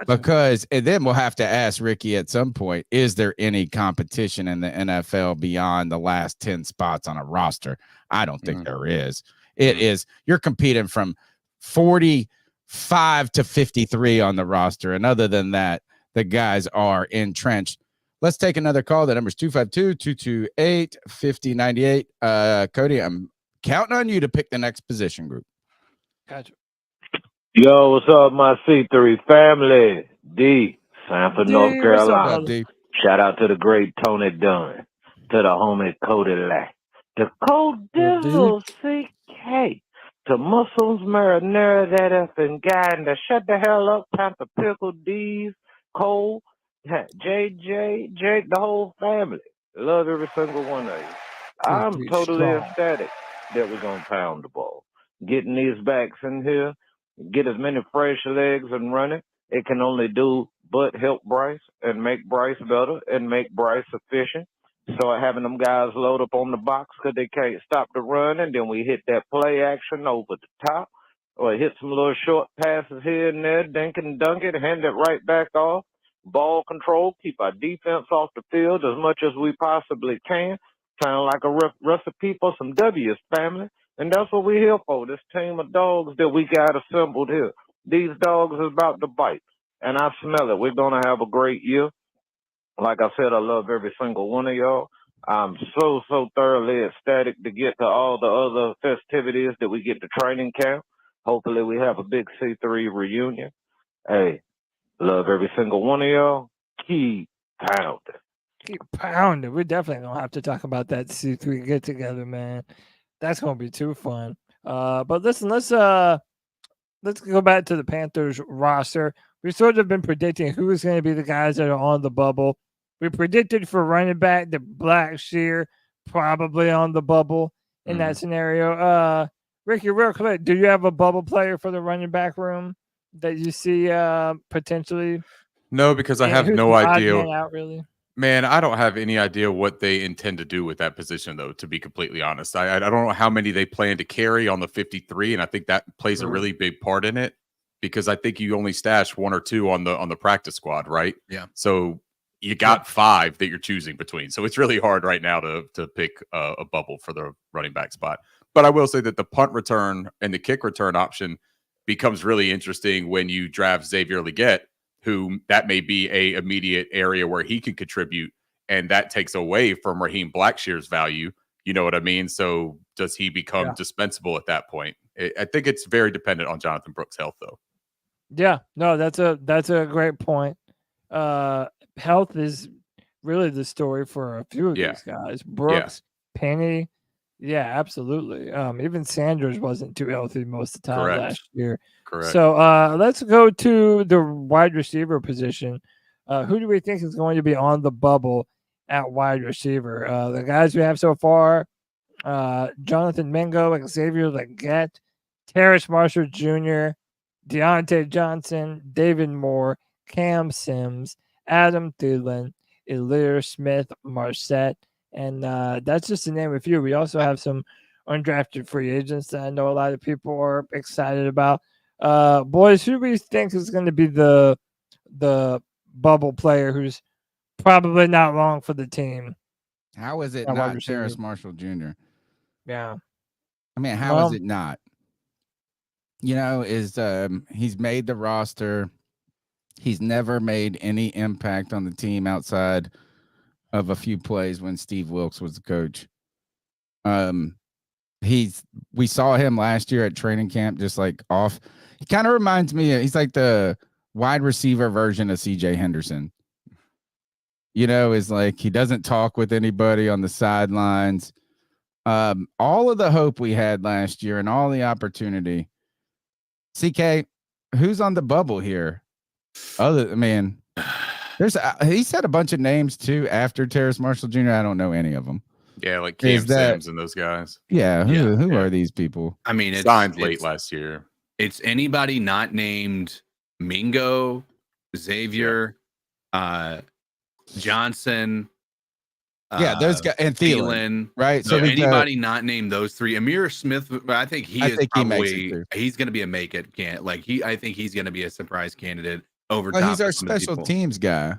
Because, and then we'll have to ask Ricky at some point, is there any competition in the NFL beyond the last 10 spots on a roster? I don't think there is. It is, you're competing from 45 to 53 on the roster. And other than that, the guys are entrenched. Let's take another call. The number's 252-228-5098. Cody, I'm counting on you to pick the next position group. Gotcha. Yo, what's up, my C3 family? D, Sanford, North Carolina. D? Shout out to the great Tony Dunn, to the homie Cody Lack, to Cold Dizzle CK, to Muslims Marinara, that effing guy, and to shut the hell up, Panther Pickle, D's, Cole, JJ, Jake, the whole family. Love every single one of you. I'm totally ecstatic that we're going to pound the ball. Getting these backs in here, get as many fresh legs and running, it can only do but help Bryce and make Bryce better and make Bryce efficient. So having them guys load up on the box because they can't stop the run, and then we hit that play action over the top, or hit some little short passes here and there, dink and dunk it, hand it right back off. Ball control, keep our defense off the field as much as we possibly can. Sound like a recipe for some W's, family. And that's what we're here for, this team of dogs that we got assembled here. These dogs is about to bite, and I smell it. We're going to have a great year. Like I said, I love every single one of y'all. I'm so thoroughly ecstatic to get to all the other festivities that we get to training camp. Hopefully we have a big C3 reunion. Hey, love every single one of y'all. Keep pounding. Keep pounding. We're definitely going to have to talk about that C3 get-together, man. That's going to be too fun. But listen, let's go back to the Panthers roster. We've sort of been predicting who is going to be the guys that are on the bubble. We predicted for running back that Blackshear probably on the bubble in that scenario. Ricky, real quick, do you have a bubble player for the running back room that you see potentially? No, because I have no idea. Out, really? Man, I don't have any idea what they intend to do with that position, though, to be completely honest. I don't know how many they plan to carry on the 53, and I think that plays a really big part in it, because I think you only stash one or two on the practice squad, right? Yeah. So you got five that you're choosing between. So it's really hard right now to pick a bubble for the running back spot. But I will say that the punt return and the kick return option becomes really interesting when you draft Xavier Legette, who that may be a immediate area where he can contribute, and that takes away from Raheem Blackshear's value. You know what I mean? So does he become dispensable at that point? I think it's very dependent on Jonathan Brooks' health, though. Yeah, no, that's a great point. Health is really the story for a few of these guys. Brooks, Penny, absolutely. Even Sanders wasn't too healthy most of the time last year. Correct. So let's go to the wide receiver position. Who do we think is going to be on the bubble at wide receiver? The guys we have so far, Jonathan Mingo, Xavier Legette, Terrace Marshall Jr., Deontay Johnson, David Moore, Cam Sims, Adam Thielen, Ilir Smith, Marset, and that's just to name a few. We also have some undrafted free agents that I know a lot of people are excited about. Boys, who do we think is going to be the bubble player who's probably not long for the team? How is it not Terrace Marshall Jr.? Yeah. I mean, how is it not? is he's made the roster. He's never made any impact on the team outside of a few plays when Steve Wilkes was the coach. We saw him last year at training camp, just like off. He kind of reminds me, he's like the wide receiver version of CJ Henderson. Is like he doesn't talk with anybody on the sidelines. All of the hope we had last year and all the opportunity. CK, who's on the bubble here? He said a bunch of names too after Terrace Marshall Jr. I don't know any of them. Yeah, like Cam Sims and those guys. Yeah, who are these people? I mean, it's signed late last year. It's anybody not named Mingo, Xavier, Johnson. Those guys and Thielen, right? So anybody not named those three. Amir Smith, I think he's going to be a make it I think he's going to be a surprise candidate over. Well, he's our special teams guy.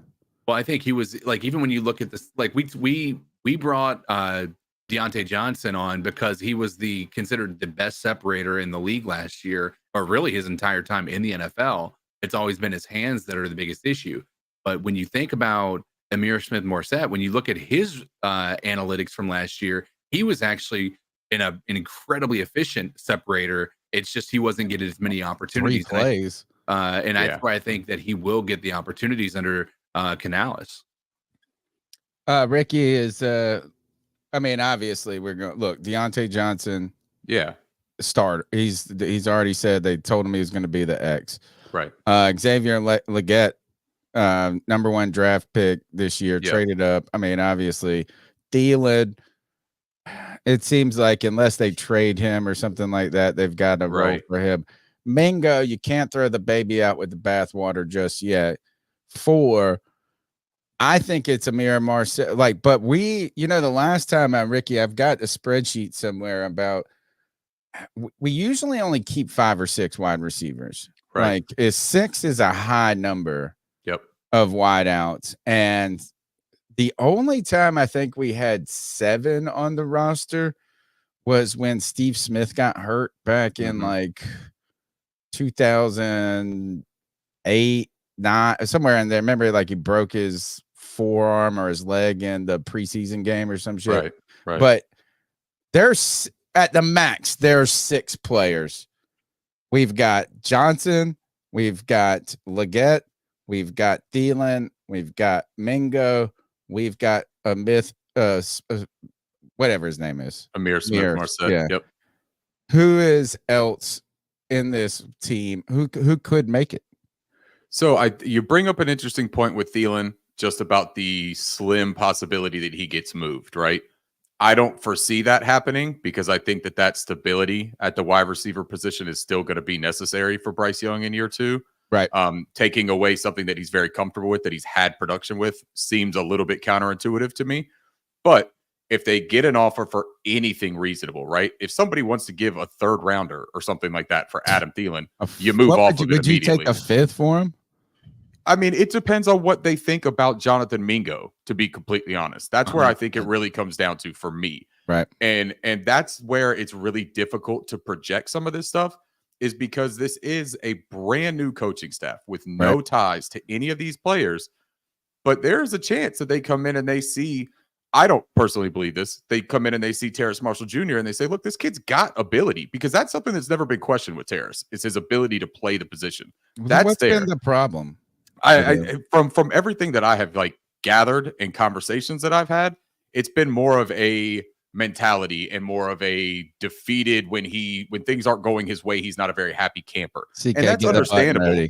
Well, I think he was even when you look at this, we brought Deontay Johnson on because he was considered the best separator in the league last year, or really his entire time in the NFL. It's always been his hands that are the biggest issue. But when you think about Amir Smith-Morset, when you look at his analytics from last year, he was actually an incredibly efficient separator. It's just he wasn't getting as many opportunities. 3 plays. That's why I think that he will get the opportunities under Canales. Ricky is, obviously we're going to look. Deontay Johnson, starter. He's already said they told him he was going to be the X. Right. Xavier Leggett, number 1 draft pick this year, traded up. Obviously, Thielen. It seems like unless they trade him or something like that, they've got a role for him. Mingo, you can't throw the baby out with the bathwater just yet. 4, I think it's Amir Marcel. But the last time, Ricky, I've got a spreadsheet somewhere about we usually only keep 5 or 6 wide receivers. Right. 6 is a high number. Of wideouts, and the only time I think we had 7 on the roster was when Steve Smith got hurt back in 2008, 9, somewhere in there. Remember, he broke his forearm or his leg in the preseason game or some shit. Right. But there's at the max, there's 6 players. We've got Johnson, we've got Leggett, we've got Thielen, we've got Mingo, we've got whatever his name is. Amir Smith-Marset. Yeah. Yep. Who is else in this team who could make it? So you bring up an interesting point with Thielen, just about the slim possibility that he gets moved, right? I don't foresee that happening because I think that stability at the wide receiver position is still going to be necessary for Bryce Young in year 2. Right. Taking away something that he's very comfortable with, that he's had production with, seems a little bit counterintuitive to me. But if they get an offer for anything reasonable, right? If somebody wants to give a 3rd rounder or something like that for Adam Thielen, you move off of it would you take a 5th for him? It depends on what they think about Jonathan Mingo, to be completely honest. That's where I think it really comes down to for me. Right. And that's where it's really difficult to project some of this stuff, is because this is a brand new coaching staff with no ties to any of these players. But there's a chance that they come in and they see, I don't personally believe this, they come in and they see Terrace Marshall Jr. and they say, look, this kid's got ability, because that's something that's never been questioned with Terrace. It's his ability to play the position. What's been the problem? From everything that I have gathered in conversations that I've had, it's been more of a mentality and more of a defeated when things aren't going his way, he's not a very happy camper. And that's understandable.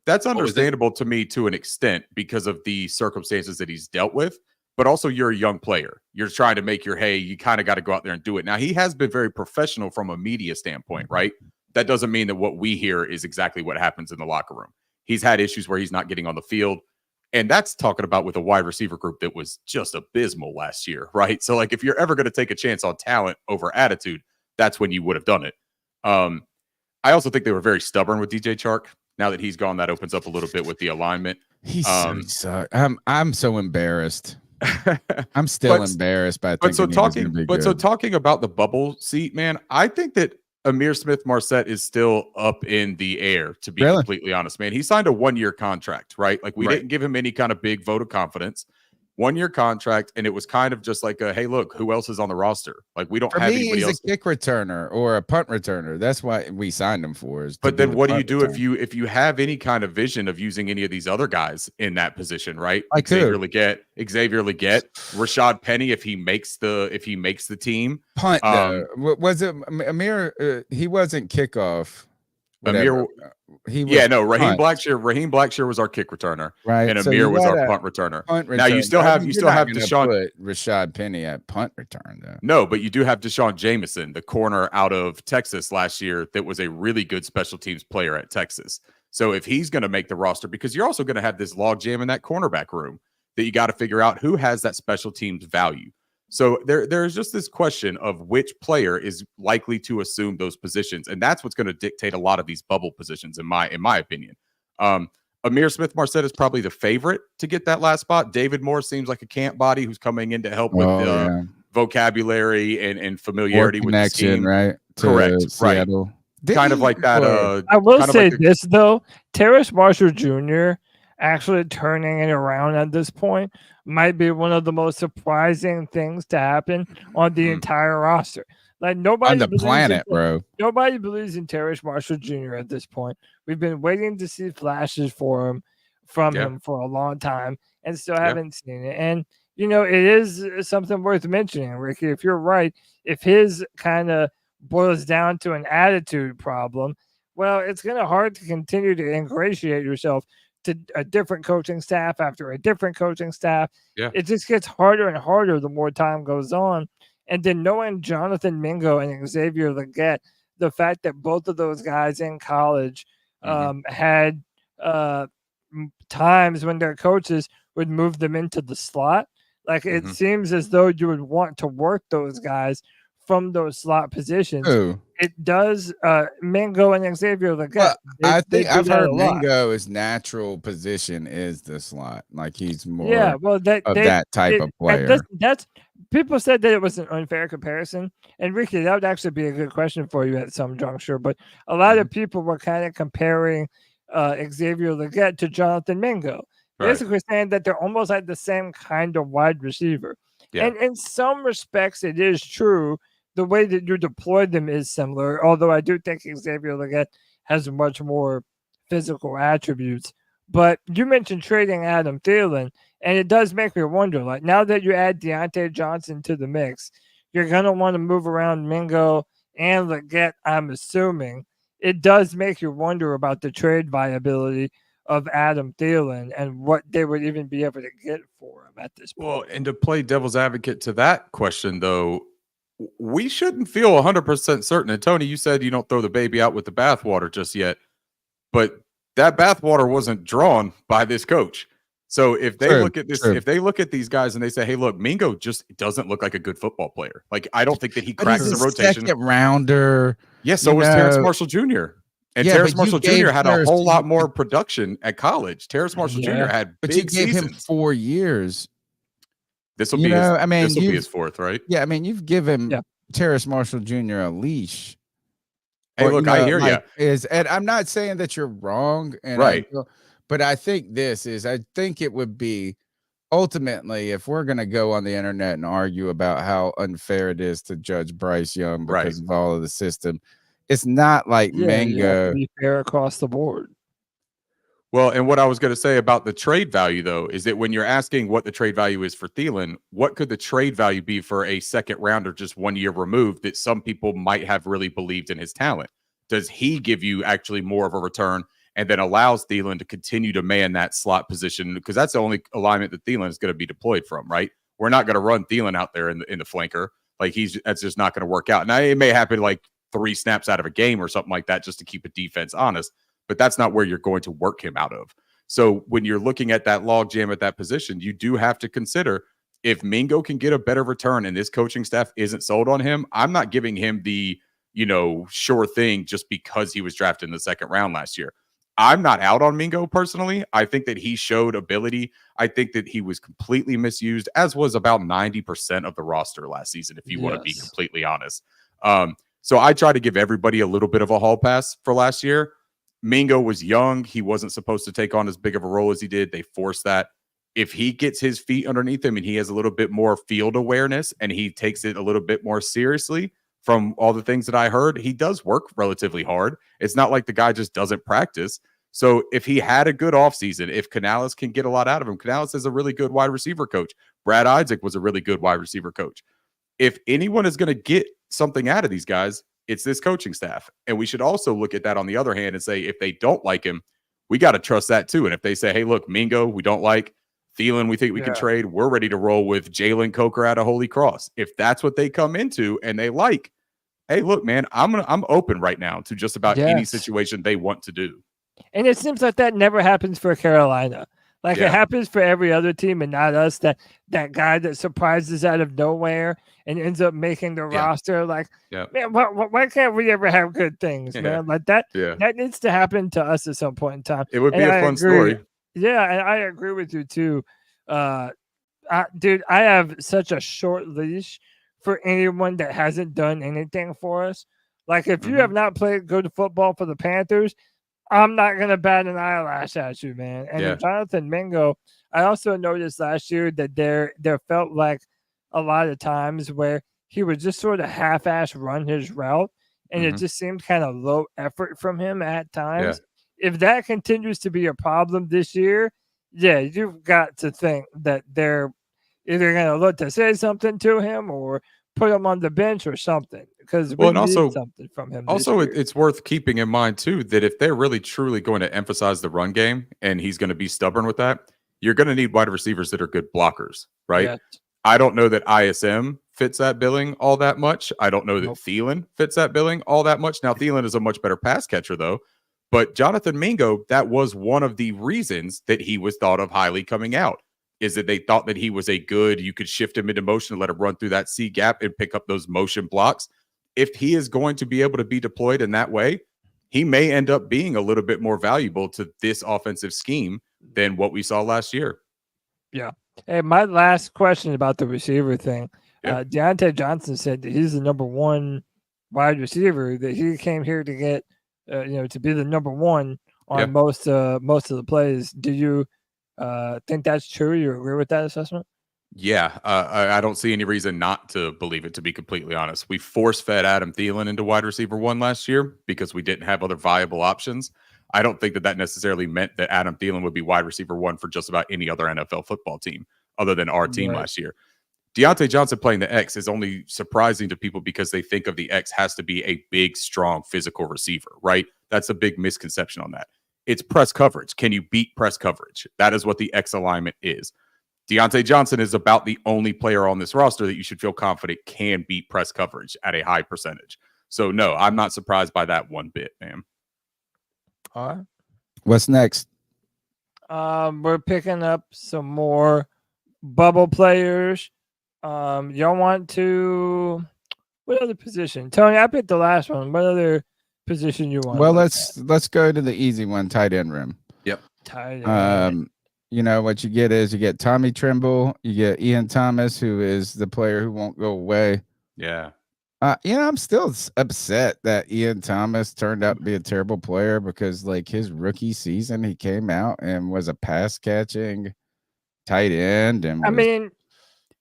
That's understandable to me to an extent because of the circumstances that he's dealt with. But also, you're a young player. You're trying to make your hay. You kind of got to go out there and do it. Now, he has been very professional from a media standpoint, right? That doesn't mean that what we hear is exactly what happens in the locker room. He's had issues where he's not getting on the field. And that's talking about with a wide receiver group that was just abysmal last year, right? So, if you're ever going to take a chance on talent over attitude, that's when you would have done it. I also think they were very stubborn with DJ Chark. Now that he's gone, that opens up a little bit with the alignment. He's I'm so embarrassed. I'm still embarrassed by talking about the bubble seat, man, I think that Amir Smith-Marset is still up in the air, to be completely honest, man. He signed a 1-year contract, right? Like we didn't give him any kind of big vote of confidence. 1-year contract, and it was kind of just like hey, look, who else is on the roster? Like we don't have anybody else. He's a kick returner or a punt returner. That's why we signed him for. But then what do you do if you have any kind of vision of using any of these other guys in that position, right? Like Xavier Legette, Rashaad Penny if he makes the team. Punt was it Amir? He wasn't kickoff. Amir, Raheem Blackshear was our kick returner, right? And Amir was our punt returner. Now you still have Deshaun Rashaad Penny at punt return though. No, but you do have Deshaun Jameson, the corner out of Texas last year, that was a really good special teams player at Texas. So if he's going to make the roster, because you're also going to have this log jam in that cornerback room that you got to figure out who has that special teams value. So there's just this question of which player is likely to assume those positions, and that's what's going to dictate a lot of these bubble positions, in my opinion. Amir Smith-Marset is probably the favorite to get that last spot. David Moore seems like a camp body who's coming in to help with vocabulary and familiarity with the scheme. Right? Correct. Right. Kind of like that. I will say this though: Terrace Marshall Jr. actually turning it around at this point might be one of the most surprising things to happen on the entire roster. Like nobody on the planet, bro. Nobody believes in Terrace Marshall Jr. at this point. We've been waiting to see flashes from him for a long time and still haven't seen it. And it is something worth mentioning, Ricky. If you're right, if his kind of boils down to an attitude problem, well, it's going to hard to continue to ingratiate yourself to a different coaching staff after a different coaching staff. Yeah. It just gets harder and harder the more time goes on. And then knowing Jonathan Mingo and Xavier Legette, the fact that both of those guys in college had times when their coaches would move them into the slot. Like it seems as though you would want to work those guys from those slot positions. It does Mingo and Xavier Legette. Well, I think I've heard Mingo's natural position is the slot. Like he's more that type of player. That's people said that it was an unfair comparison. And Ricky, that would actually be a good question for you at some juncture. But a lot of people were kind of comparing Xavier Legette to Jonathan Mingo. Basically saying that they're almost like the same kind of wide receiver. Yeah. And in some respects, it is true. The way that you deploy them is similar, although I do think Xavier Legette has much more physical attributes. But you mentioned trading Adam Thielen, and it does make me wonder, like now that you add Deontay Johnson to the mix, you're going to want to move around Mingo and Legette, I'm assuming. It does make you wonder about the trade viability of Adam Thielen and what they would even be able to get for him at this point. Well, and to play devil's advocate to that question, though, we shouldn't feel 100% certain. And Tony, you said you don't throw the baby out with the bathwater just yet, but that bathwater wasn't drawn by this coach. So if they look at this, if they look at these guys and they say, "Hey, look, Mingo just doesn't look like a good football player. Like I don't think that he cracks the rotation." Second rounder. Yeah, so was Terrace Marshall Jr. And Terrace Marshall Jr. had a whole lot more production at college. Terrace Marshall Jr. had big you gave seasons. him 4 years. This will be his fourth, right? Yeah, I mean, you've given Terrace Marshall Jr. a leash. Hey, look, I hear you. And I'm not saying that you're wrong, but I think I think it would be ultimately, if we're going to go on the internet and argue about how unfair it is to judge Bryce Young because of all of the system, it's not like Mingo. Be fair across the board. Well, and what I was going to say about the trade value, though, is that when you're asking what the trade value is for Thielen, what could the trade value be for a second rounder just 1 year removed that some people might have really believed in his talent? Does he give you actually more of a return and then allows Thielen to continue to man that slot position? Because that's the only alignment that Thielen is going to be deployed from, right? We're not going to run Thielen out there in the flanker. Like that's just not going to work out. Now, it may happen like 3 snaps out of a game or something like that just to keep a defense honest. But that's not where you're going to work him out of. So when you're looking at that log jam at that position, you do have to consider if Mingo can get a better return and this coaching staff isn't sold on him, I'm not giving him the, sure thing just because he was drafted in the second round last year. I'm not out on Mingo personally. I think that he showed ability. I think that he was completely misused, as was about 90% of the roster last season, if you want to be completely honest. So I try to give everybody a little bit of a hall pass for last year. Mingo was young. He wasn't supposed to take on as big of a role as he did. They forced that. If he gets his feet underneath him and he has a little bit more field awareness and he takes it a little bit more seriously, from all the things that I heard, he does work relatively hard. It's not like the guy just doesn't practice. So if he had a good offseason, if Canales can get a lot out of him, Canales is a really good wide receiver coach. Brad Isaac was a really good wide receiver coach. If anyone is going to get something out of these guys, it's this coaching staff. And we should also look at that on the other hand and say, if they don't like him, we got to trust that too. And if they say, hey, look, Mingo, we don't like, Thielen, we think we can trade, we're ready to roll with Jalen Coker out of Holy Cross. If that's what they come into and they like, hey, look, man, I'm open right now to just about any situation they want to do. And it seems like that never happens for Carolina. Like it happens for every other team and not us. That guy that surprises out of nowhere and ends up making the roster. Like, man, why can't we ever have good things, man? Like that. That needs to happen to us at some point in time. It would be a fun story. Yeah, and I agree with you too. Dude, I have such a short leash for anyone that hasn't done anything for us. Like if you have not played good football for the Panthers, I'm not going to bat an eyelash at you, man. And Jonathan Mingo, I also noticed last year that there felt like a lot of times where he would just sort of half-ass run his route, and it just seemed kind of low effort from him at times. If that continues to be a problem this year, you've got to think that they're either going to look to say something to him or put him on the bench or something, because we need something from him. Also, it's worth keeping in mind too that if they're really truly going to emphasize the run game and he's going to be stubborn with that, you're going to need wide receivers that are good blockers, right? Yes. I don't know that ISM fits that billing all that much. I don't know that Thielen fits that billing all that much. Now, Thielen is a much better pass catcher though, but Jonathan Mingo, that was one of the reasons that he was thought of highly coming out, is that they thought that he was a good, you could shift him into motion and let him run through that C gap and pick up those motion blocks. If he is going to be able to be deployed in that way, he may end up being a little bit more valuable to this offensive scheme than what we saw last year. Yeah. Hey, my last question about the receiver thing. Deontay Johnson said that he's the number one wide receiver, that he came here to get, to be the number one on most of the plays. Do you think that's true? You agree with that assessment? Yeah, I don't see any reason not to believe it, to be completely honest. We force-fed Adam Thielen into wide receiver one last year because we didn't have other viable options. I don't think that necessarily meant that Adam Thielen would be wide receiver one for just about any other NFL football team other than our team last year. Deontay Johnson playing the X is only surprising to people because they think of the X has to be a big, strong, physical receiver, right? That's a big misconception on that. It's press coverage. Can you beat press coverage? That is what the X alignment is. Deontay Johnson is about the only player on this roster that you should feel confident can beat press coverage at a high percentage. So, no, I'm not surprised by that one bit, man. All right. What's next? We're picking up some more bubble players. Y'all want to? What other position? Tony, I picked the last one. What other position you want? Well, let's go to the easy one, tight end room. Yep. Tight end. What you get is you get Tommy Tremble, you get Ian Thomas, who is the player who won't go away. Yeah. I'm still upset that Ian Thomas turned out to be a terrible player because, like, his rookie season, he came out and was a pass catching tight end, and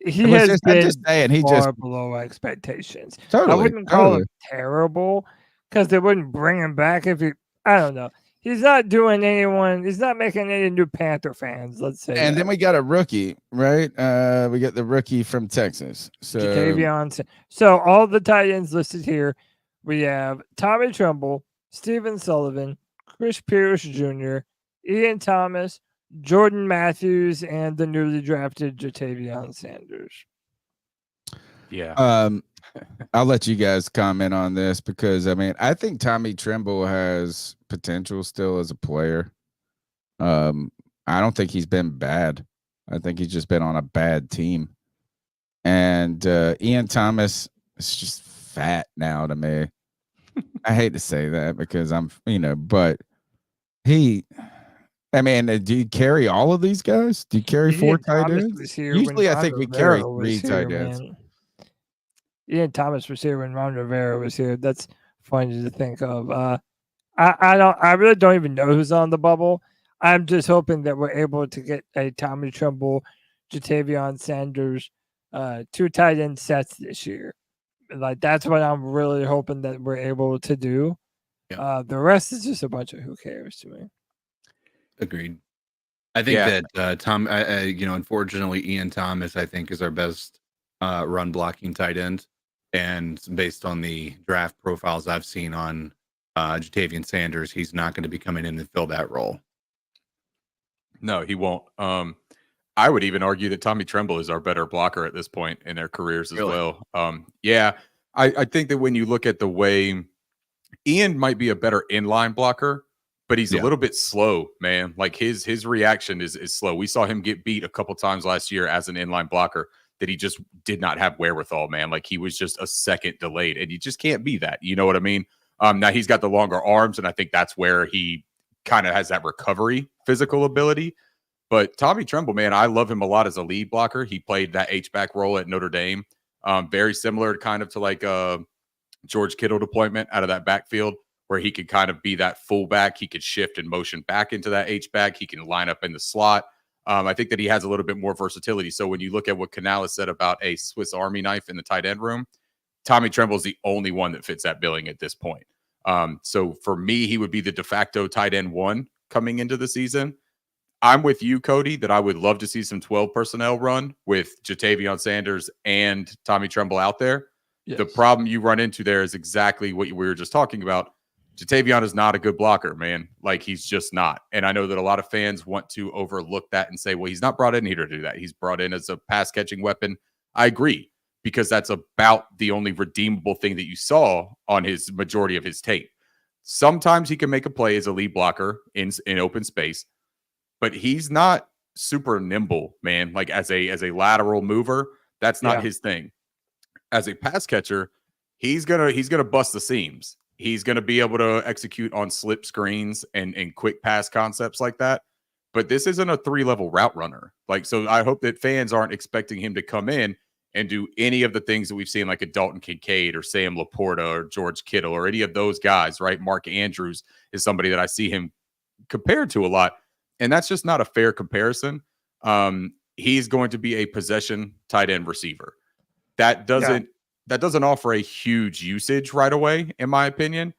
he has been he just below expectations. Totally, I wouldn't call him terrible because they wouldn't bring him back if he. I don't know. He's not doing anyone. He's not making any new Panther fans. Let's say. And then we got a rookie, right? We got the rookie from Texas. So all the tight ends listed here, we have Tommy Tremble, Stephen Sullivan, Chris Pierce Jr., Ian Thomas, Jordan Matthews, and the newly drafted Jatavion Sanders. Yeah. I'll let you guys comment on this because I think Tommy Tremble has potential still as a player. I don't think he's been bad. I think he's just been on a bad team. And Ian Thomas is just fat now to me. I hate to say that because but do you carry all of these guys? Do you carry four tight ends? Usually I think we carry three tight ends. Ian Thomas was here when Ron Rivera was here. That's funny to think of. I really don't even know who's on the bubble. I'm just hoping that we're able to get a Tommy Tremble, Jatavion Sanders, 2 tight end sets this year. Like, that's what I'm really hoping that we're able to do. Yeah. The rest is just a bunch of who cares to me. Agreed. I think that Tom, unfortunately, Ian Thomas, I think, is our best run blocking tight end. And based on the draft profiles I've seen on Jatavion Sanders, he's not going to be coming in and fill that role. No, he won't. I would even argue that Tommy Tremble is our better blocker at this point in their careers as well. I think that when you look at the way Ian might be a better inline blocker, but he's a little bit slow, man. Like his reaction is slow. We saw him get beat a couple times last year as an inline blocker that he just did not have wherewithal, man. Like he was just a second delayed, and you just can't be that. You know what I mean? Now he's got the longer arms, and I think that's where he kind of has that recovery physical ability. But Tommy Tremble, man, I love him a lot as a lead blocker. He played that H-back role at Notre Dame. Very similar kind of to like George Kittle deployment out of that backfield, where he could kind of be that fullback. He could shift and motion back into that H-back. He can line up in the slot. I think that he has a little bit more versatility. So when you look at what Canales said about a Swiss Army knife in the tight end room, Tommy Tremble is the only one that fits that billing at this point. So for me, he would be the de facto tight end 1 coming into the season. I'm with you, Cody, that I would love to see some 12 personnel run with Jatavion Sanders and Tommy Tremble out there. Yes. The problem you run into there is exactly what we were just talking about. Jatavion is not a good blocker, man. Like, he's just not. And I know that a lot of fans want to overlook that and say, well, he's not brought in here to do that. He's brought in as a pass-catching weapon. I agree, because that's about the only redeemable thing that you saw on his majority of his tape. Sometimes he can make a play as a lead blocker in open space, but he's not super nimble, man. Like as a lateral mover, that's not his thing. As a pass catcher, he's gonna bust the seams. He's gonna be able to execute on slip screens and quick pass concepts like that. But this isn't a 3-level route runner. Like, so I hope that fans aren't expecting him to come in and do any of the things that we've seen, like a Dalton Kincaid or Sam Laporta or George Kittle or any of those guys, right? Mark Andrews is somebody that I see him compared to a lot. And that's just not a fair comparison. He's going to be a possession tight end receiver. That doesn't offer a huge usage right away, in my opinion.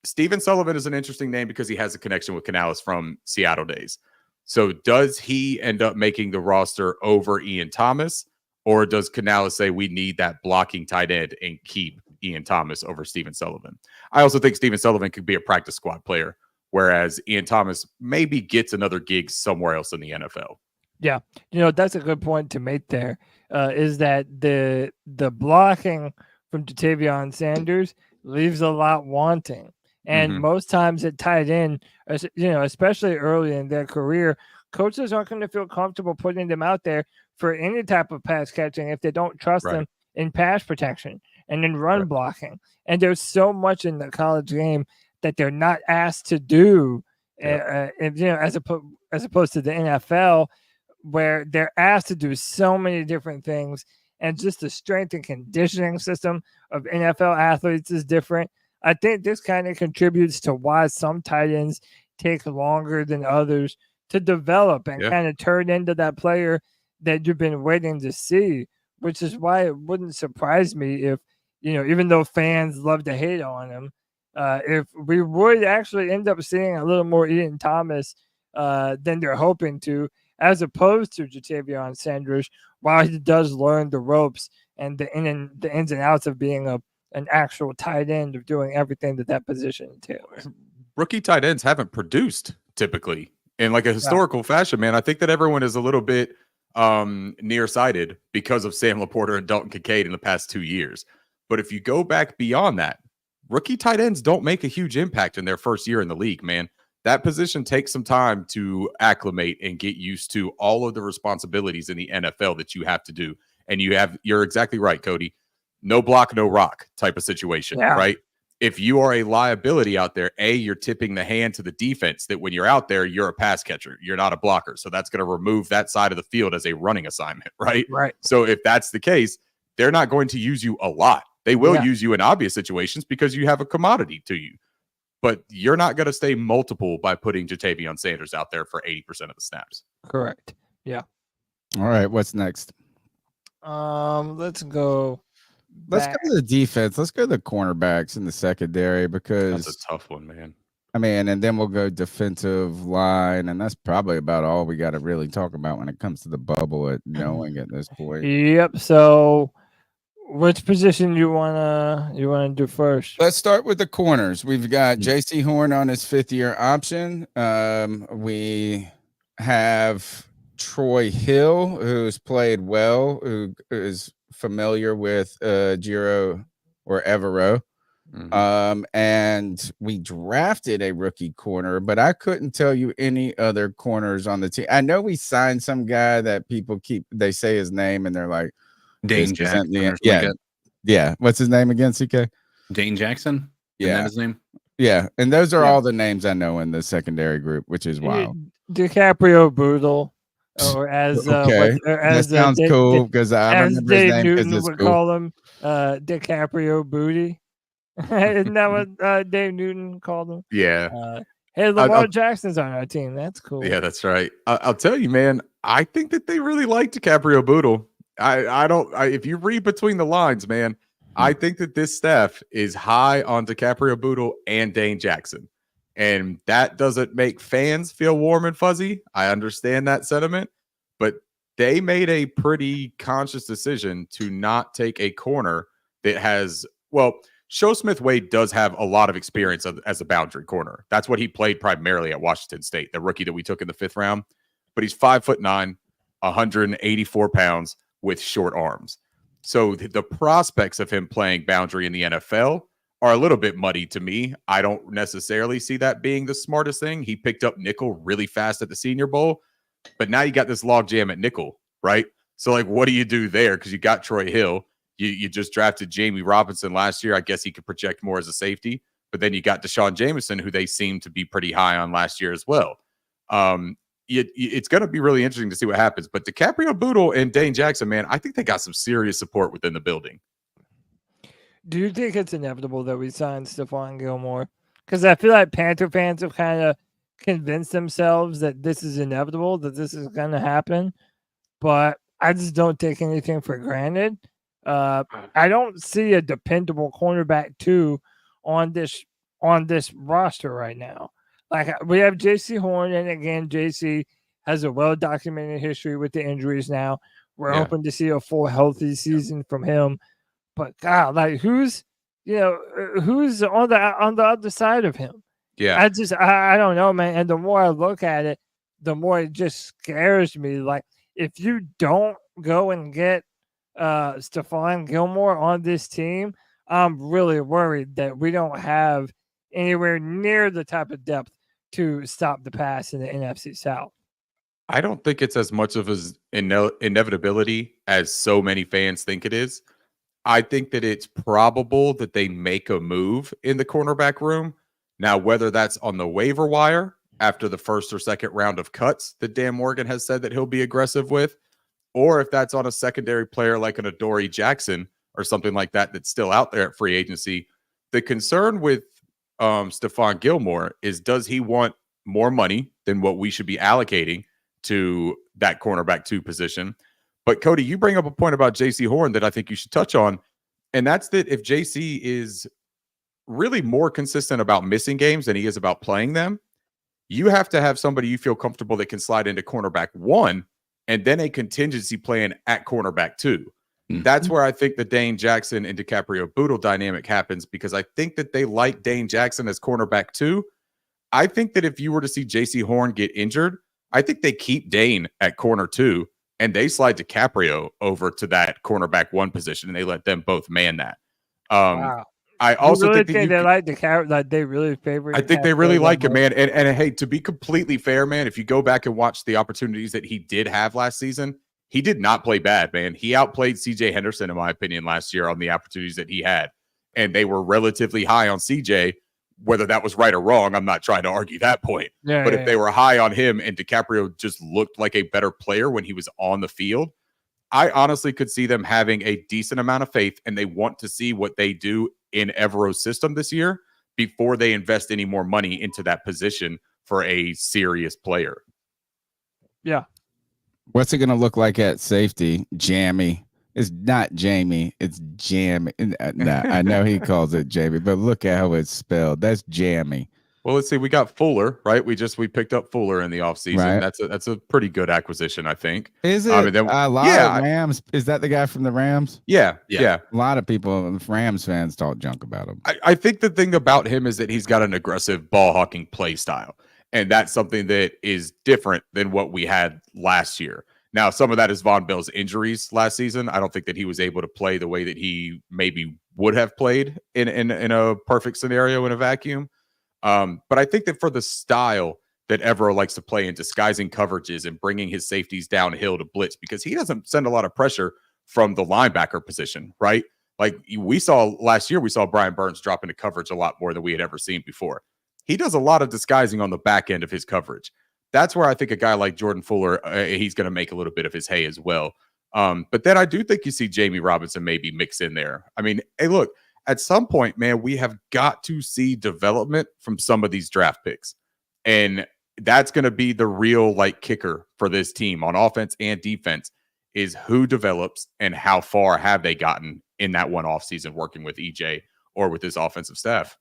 Steven Sullivan is an interesting name because he has a connection with Canales from Seattle days. So does he end up making the roster over Ian Thomas, or does Canales say we need that blocking tight end and keep Ian Thomas over Steven Sullivan? I also think Steven Sullivan could be a practice squad player, whereas Ian Thomas maybe gets another gig somewhere else in the NFL. Yeah, that's a good point to make there, is that the blocking from Jatavion Sanders leaves a lot wanting. And most times at tight end, especially early in their career, coaches aren't going to feel comfortable putting them out there for any type of pass catching if they don't trust them in pass protection and in run blocking. And there's so much in the college game that they're not asked to do, as opposed to the NFL, where they're asked to do so many different things, and just the strength and conditioning system of NFL athletes is different. I think this kind of contributes to why some tight ends take longer than others to develop and kind of turn into that player that you've been waiting to see, which is why it wouldn't surprise me if, even though fans love to hate on him, if we would actually end up seeing a little more Ian Thomas than they're hoping to, as opposed to Jatavion Sanders, while he does learn the ropes and the ins and outs of being an actual tight end, of doing everything that position entails. Rookie tight ends haven't produced typically in like a historical fashion, man. I think that everyone is a little bit nearsighted because of Sam Laporta and Dalton Kincaid in the past 2 years. But if you go back beyond that, rookie tight ends don't make a huge impact in their first year in the league, man. That position takes some time to acclimate and get used to all of the responsibilities in the NFL that you have to do. And you're exactly right, Cody. No block, no rock type of situation, right? If you are a liability out there, you're tipping the hand to the defense that when you're out there, you're a pass catcher. You're not a blocker. So that's going to remove that side of the field as a running assignment, right? Right. So if that's the case, they're not going to use you a lot. They will use you in obvious situations because you have a commodity to you. But you're not going to stay multiple by putting Jatavion Sanders out there for 80% of the snaps. Correct. Yeah. All right. What's next? Let's go. Let's go to the defense. Let's go to the cornerbacks in the secondary because that's a tough one, man. I mean, and then we'll go defensive line, and that's probably about all we got to really talk about when it comes to the bubble at knowing at this point. Yep. So, which position you wanna do first? Let's start with the corners. We've got J.C. Horn on his 5th-year option. We have Troy Hill, who's played well, who is familiar with Giro or Evero. And we drafted a rookie corner, but I couldn't tell you any other corners on the team. I know we signed some guy that people they say his name and they're like Dane Jackson. Yeah. What's his name again, CK? Dane Jackson. Yeah. Isn't that his name? Yeah. And those are all the names I know in the secondary group, which is wild. DiCaprio Boodle, or as that sounds cool because I remember his name Newton would call him DiCaprio Booty. Isn't that what Dave Newton called him? Yeah. Hey, Lamar Jackson's on our team. That's cool. Yeah, that's right. I'll tell you, man. I think that they really like DiCaprio Boodle. If you read between the lines, man, I think that this staff is high on DiCaprio Boodle and Dane Jackson. And that doesn't make fans feel warm and fuzzy. I understand that sentiment, but they made a pretty conscious decision to not take a corner that has, Show Smith-Wade does have a lot of experience as a boundary corner. That's what he played primarily at Washington State, the rookie that we took in the 5th round. But he's 5'9", 184 pounds with short arms. So the prospects of him playing boundary in the NFL are a little bit muddy to me. I don't necessarily see that being the smartest thing. He picked up nickel really fast at the Senior Bowl, but now you got this logjam at nickel, right? So, like, what do you do there? Because you got Troy Hill. You just drafted Jamie Robinson last year. I guess he could project more as a safety. But then you got Deshaun Jameson, who they seem to be pretty high on last year as well. It's going to be really interesting to see what happens. But DiCaprio Boodle and Dane Jackson, man, I think they got some serious support within the building. Do you think it's inevitable that we sign Stephon Gilmore? Because I feel like Panther fans have kind of convinced themselves that this is inevitable, that this is going to happen. But I just don't take anything for granted. I don't see a dependable cornerback 2 on this roster right now. Like, we have J.C. Horn, and again, J.C. has a well-documented history with the injuries now. We're hoping to see a full healthy season from him. But God, like, who's on the other side of him? Yeah, I don't know, man. And the more I look at it, the more it just scares me. Like, if you don't go and get Stephon Gilmore on this team, I'm really worried that we don't have anywhere near the type of depth to stop the pass in the NFC South. I don't think it's as much of an inevitability as so many fans think it is. I think that it's probable that they make a move in the cornerback room. Now, whether that's on the waiver wire after the 1st or 2nd round of cuts that Dan Morgan has said that he'll be aggressive with, or if that's on a secondary player like an Adoree Jackson or something like that that's still out there at free agency. The concern with Stephon Gilmore is, does he want more money than what we should be allocating to that cornerback 2 position? But Cody, you bring up a point about J.C. Horn that I think you should touch on, and that's that if J.C. is really more consistent about missing games than he is about playing them, you have to have somebody you feel comfortable that can slide into cornerback 1 and then a contingency plan at cornerback 2. That's where I think the Dane Jackson and DiCaprio Boodle dynamic happens, because I think that they like Dane Jackson as cornerback 2. I think that if you were to see J.C. Horn get injured, I think they keep Dane at corner 2 and they slide DiCaprio over to that cornerback 1 position and they let them both man that. Wow. I also really think they like DiCaprio. Like, they really favor. I think they really like him, man. And hey, to be completely fair, man, if you go back and watch the opportunities that he did have last season, he did not play bad, man. He outplayed CJ Henderson, in my opinion, last year on the opportunities that he had. And they were relatively high on CJ. Whether that was right or wrong, I'm not trying to argue that point. If they were high on him and DiCaprio just looked like a better player when he was on the field, I honestly could see them having a decent amount of faith, and they want to see what they do in Evero's system this year before they invest any more money into that position for a serious player. Yeah. What's it going to look like at safety? Jammy. It's not Jamie. It's Jammy. Nah, I know he calls it Jamie, but look at how it's spelled. That's Jammy. Well, let's see. We got Fuller, right? We picked up Fuller in the offseason. Right. That's a pretty good acquisition, I think. Is it? A lot of Rams. Is that the guy from the Rams? Yeah. A lot of people, Rams fans, talk junk about him. I think the thing about him is that he's got an aggressive ball hawking play style. And that's something that is different than what we had last year. Now, some of that is Von Bell's injuries last season. I don't think that he was able to play the way that he maybe would have played in a perfect scenario in a vacuum. But I think that for the style that Evero likes to play in disguising coverages and bringing his safeties downhill to blitz, because he doesn't send a lot of pressure from the linebacker position, right? Like we saw last year, we saw Brian Burns drop into coverage a lot more than we had ever seen before. He does a lot of disguising on the back end of his coverage. That's where I think a guy like Jordan Fuller, he's going to make a little bit of his hay as well. But then I do think you see Jamie Robinson maybe mix in there. I mean, hey, look, at some point, man, we have got to see development from some of these draft picks. And that's going to be the real like kicker for this team on offense and defense is who develops and how far have they gotten in that one offseason working with EJ or with his offensive staff.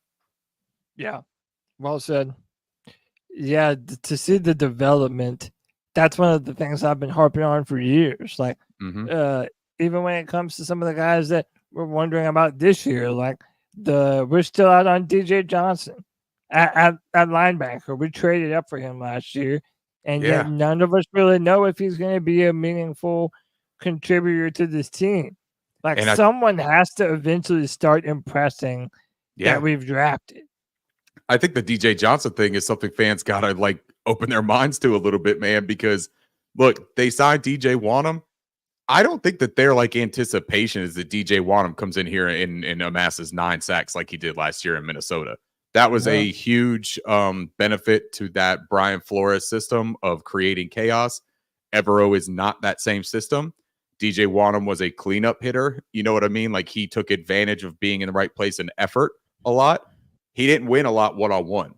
Yeah. Well said. Yeah, to see the development, that's one of the things I've been harping on for years. Like, even when it comes to some of the guys that we're wondering about this year, like we're still out on DJ Johnson at linebacker. We traded up for him last year, and yet none of us really know if he's going to be a meaningful contributor to this team. Like, someone has to eventually start impressing that we've drafted. I think the DJ Johnson thing is something fans got to like open their minds to a little bit, man, because look, they signed DJ Wanham. I don't think that their like anticipation is that DJ Wanham comes in here and amasses 9 sacks like he did last year in Minnesota. That was a huge benefit to that Brian Flores system of creating chaos. Evero is not that same system. DJ Wanham was a cleanup hitter. You know what I mean? Like he took advantage of being in the right place and effort a lot. He didn't win a lot one-on-one.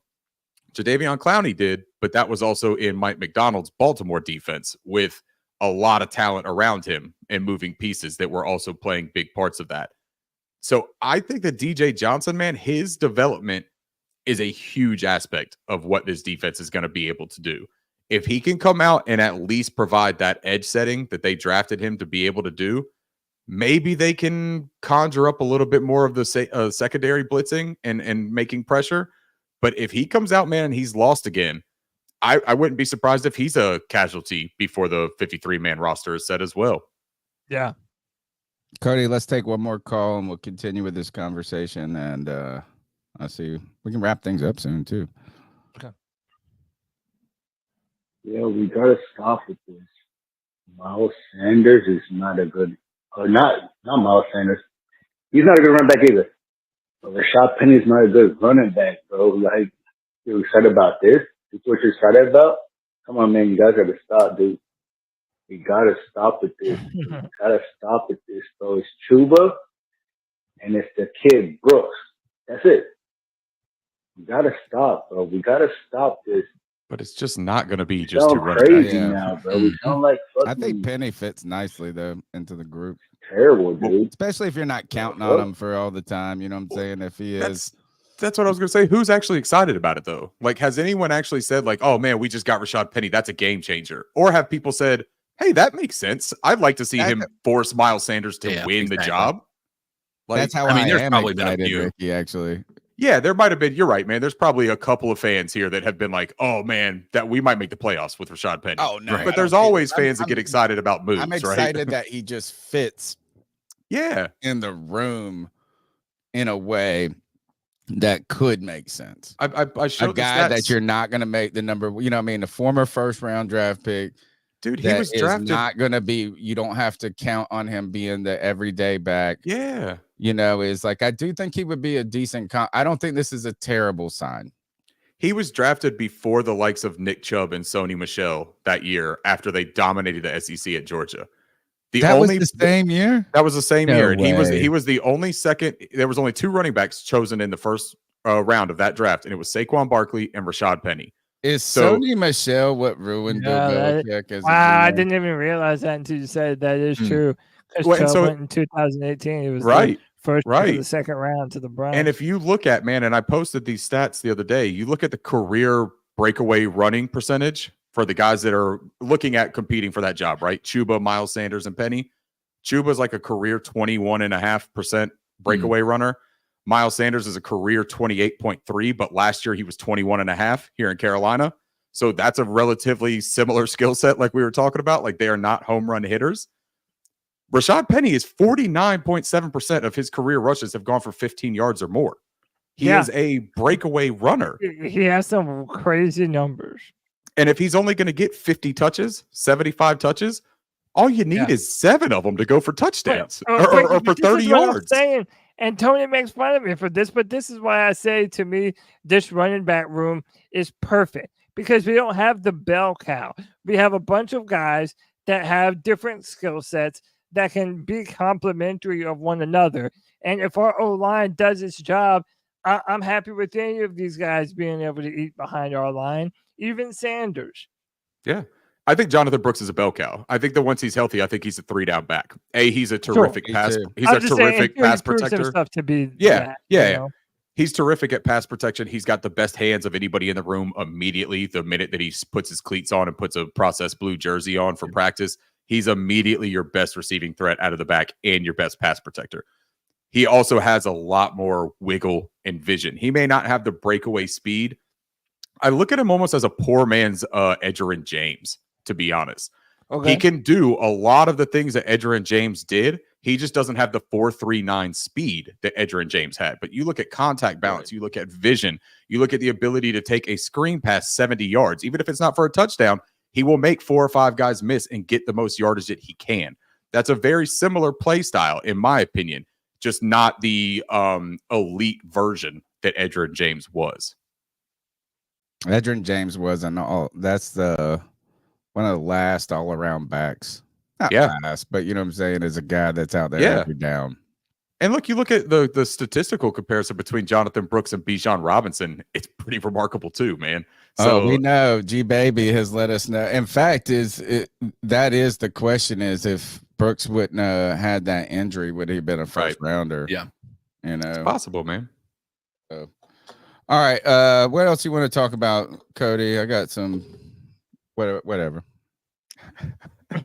Jadeveon Clowney did, but that was also in Mike McDonald's Baltimore defense with a lot of talent around him and moving pieces that were also playing big parts of that. So I think that DJ Johnson, man, his development is a huge aspect of what this defense is going to be able to do. If he can come out and at least provide that edge setting that they drafted him to be able to do, maybe they can conjure up a little bit more of the secondary blitzing and making pressure. But if he comes out, man, and he's lost again, I wouldn't be surprised if he's a casualty before the 53-man roster is set as well. Yeah. Cody, let's take one more call and we'll continue with this conversation. And I see we can wrap things up soon, too. Okay. Yeah, we got to stop with this. Miles Sanders is not a good, or not Miles Sanders. He's not a good running back either. But Rashaad Penny's not a good running back, bro. Like, you're excited about this? This is what you're excited about? Come on, man. You guys got to stop, dude. You got to stop with this. You got to stop with this, bro. It's Chuba and it's the kid, Brooks. That's it. You got to stop, bro. We got to stop this. But it's just not going to be just two running crazy backs. now, bro. We sound like fucking. I think Penny fits nicely, though, into the group. Terrible, dude. Especially if you're not counting on him for all the time. You know what I'm saying? If he is. That's what I was going to say. Who's actually excited about it, though? Like, has anyone actually said, like, oh, man, we just got Rashaad Penny. That's a game changer. Or have people said, hey, that makes sense. I'd like to see him force Miles Sanders to win the job. Like, that's how there's probably been a few. Ricky, actually. Yeah, there might have been. You're right, man. There's probably a couple of fans here that have been like, oh, man, that we might make the playoffs with Rashaad Penny. Oh, no. But there's always fans that get excited about moves, I'm right? excited that he just fits in the room in a way that could make sense. I showed a guy that you're not going to make the number, you know what I mean? The former first-round draft pick. Dude, he was drafted. Not going to be, you don't have to count on him being the everyday back. Yeah. You know, is like, I do think he would be a decent, I don't think this is a terrible sign. He was drafted before the likes of Nick Chubb and Sony Michel that year after they dominated the SEC at Georgia. That was the same year? That was the same No year. And way. he was the only second. There was only 2 running backs chosen in the first round of that draft, and it was Saquon Barkley and Rashaad Penny. Is Sony Michelle what ruined Bill Belichick as a I GM? didn't even realize that until you said that is true. Because Well, and so- went in 2018. It was Right, the first pick of right. the second round to the Browns. And if you look at, man, and I posted these stats the other day, you look at the career breakaway running percentage for the guys that are looking at competing for that job, right? Chuba, Miles Sanders, and Penny. Chuba's like a career 21.5% breakaway runner. Miles Sanders is a career 28.3, but last year he was 21.5 here in Carolina. So that's a relatively similar skill set, like we were talking about. Like they are not home run hitters. Rashaad Penny is 49.7% of his career rushes have gone for 15 yards or more. He is a breakaway runner. He has some crazy numbers. And if he's only going to get 50 touches, 75 touches, all you need is 7 of them to go for touchdowns or for 30 yards. Saying, and Tony makes fun of me for this, but this is why I say to me, this running back room is perfect because we don't have the bell cow. We have a bunch of guys that have different skill sets that can be complementary of one another. And if our O-line does its job, I'm happy with any of these guys being able to eat behind our line, even Sanders. Yeah. I think Jonathan Brooks is a bell cow. I think that once he's healthy, I think he's a 3-down back. He's a terrific pass. He's a terrific pass protector. To be yeah. that, Yeah. You know? He's terrific at pass protection. He's got the best hands of anybody in the room immediately. The minute that he puts his cleats on and puts a processed blue jersey on for practice, he's immediately your best receiving threat out of the back and your best pass protector. He also has a lot more wiggle and vision. He may not have the breakaway speed. I look at him almost as a poor man's Edgerrin James, to be honest. Okay. He can do a lot of the things that Edgerrin James did. He just doesn't have the 4.39 speed that Edgerrin James had. But you look at contact balance, you look at vision, you look at the ability to take a screen past 70 yards. Even if it's not for a touchdown, he will make 4 or 5 guys miss and get the most yardage that he can. That's a very similar play style, in my opinion, just not the elite version that Edgerrin James was. Edgerrin James wasn't all. That's the one of the last all-around backs. Not last, but you know what I'm saying, is a guy that's out there every down. And look, you look at the statistical comparison between Jonathan Brooks and Bijan Robinson. It's pretty remarkable too, man. So we know G-Baby has let us know. In fact, that is the question: is if Brooks wouldn't have had that injury, would he have been a first rounder? Yeah, you know, it's possible, man. So, all right, what else you want to talk about, Cody? I got some whatever.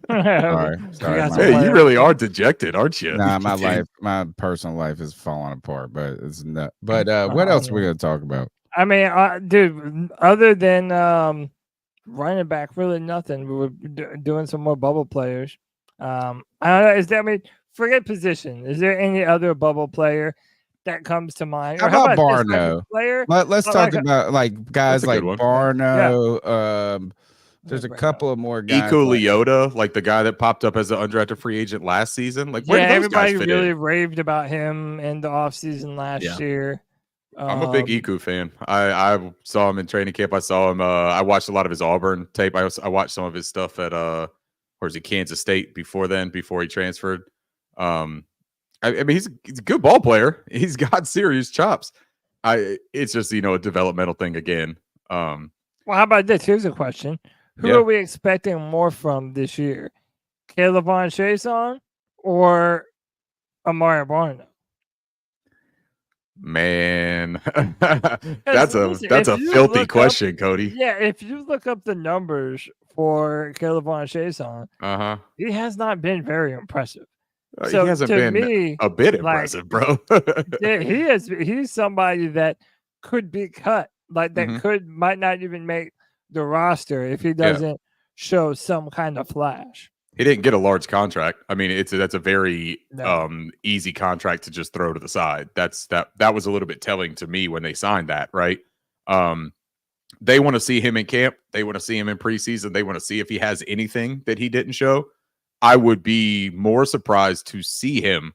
Sorry. Hey, you really are dejected, aren't you? Nah, my personal life is falling apart, but it's not. But what else are we gonna talk about? I mean, dude, other than running back, really nothing. We were doing some more bubble players. I don't know. Is that, I mean, forget position. Is there any other bubble player that comes to mind? How about Barno? Let's talk about like guys like Barno. Yeah. There's a couple of more guys. Iko Leota, like the guy that popped up as an undrafted free agent last season. Like, where did those everybody guys fit really in? raved about him in the offseason last year. I'm a big Iku fan. I saw him in training camp. I saw him. I watched a lot of his Auburn tape. I watched some of his stuff at where's he, Kansas State before he transferred. I mean, he's a good ball player. He's got serious chops. It's just, you know, a developmental thing again. Well, how about this? Here's a question. Who are we expecting more from this year? Caleb Von Chason or Amari Barno? Man, that's a filthy question, Cody. Yeah, if you look up the numbers for Caleb Von Chason, he has not been very impressive. So he hasn't been a bit impressive, bro. Yeah, he's somebody that could be cut, like that might not even make the roster if he doesn't show some kind of flash. He didn't get a large contract. I mean, that's a very easy contract to just throw to the side. That was a little bit telling to me when they signed that, right? They want to see him in camp. They want to see him in preseason. They want to see if he has anything that he didn't show. I would be more surprised to see him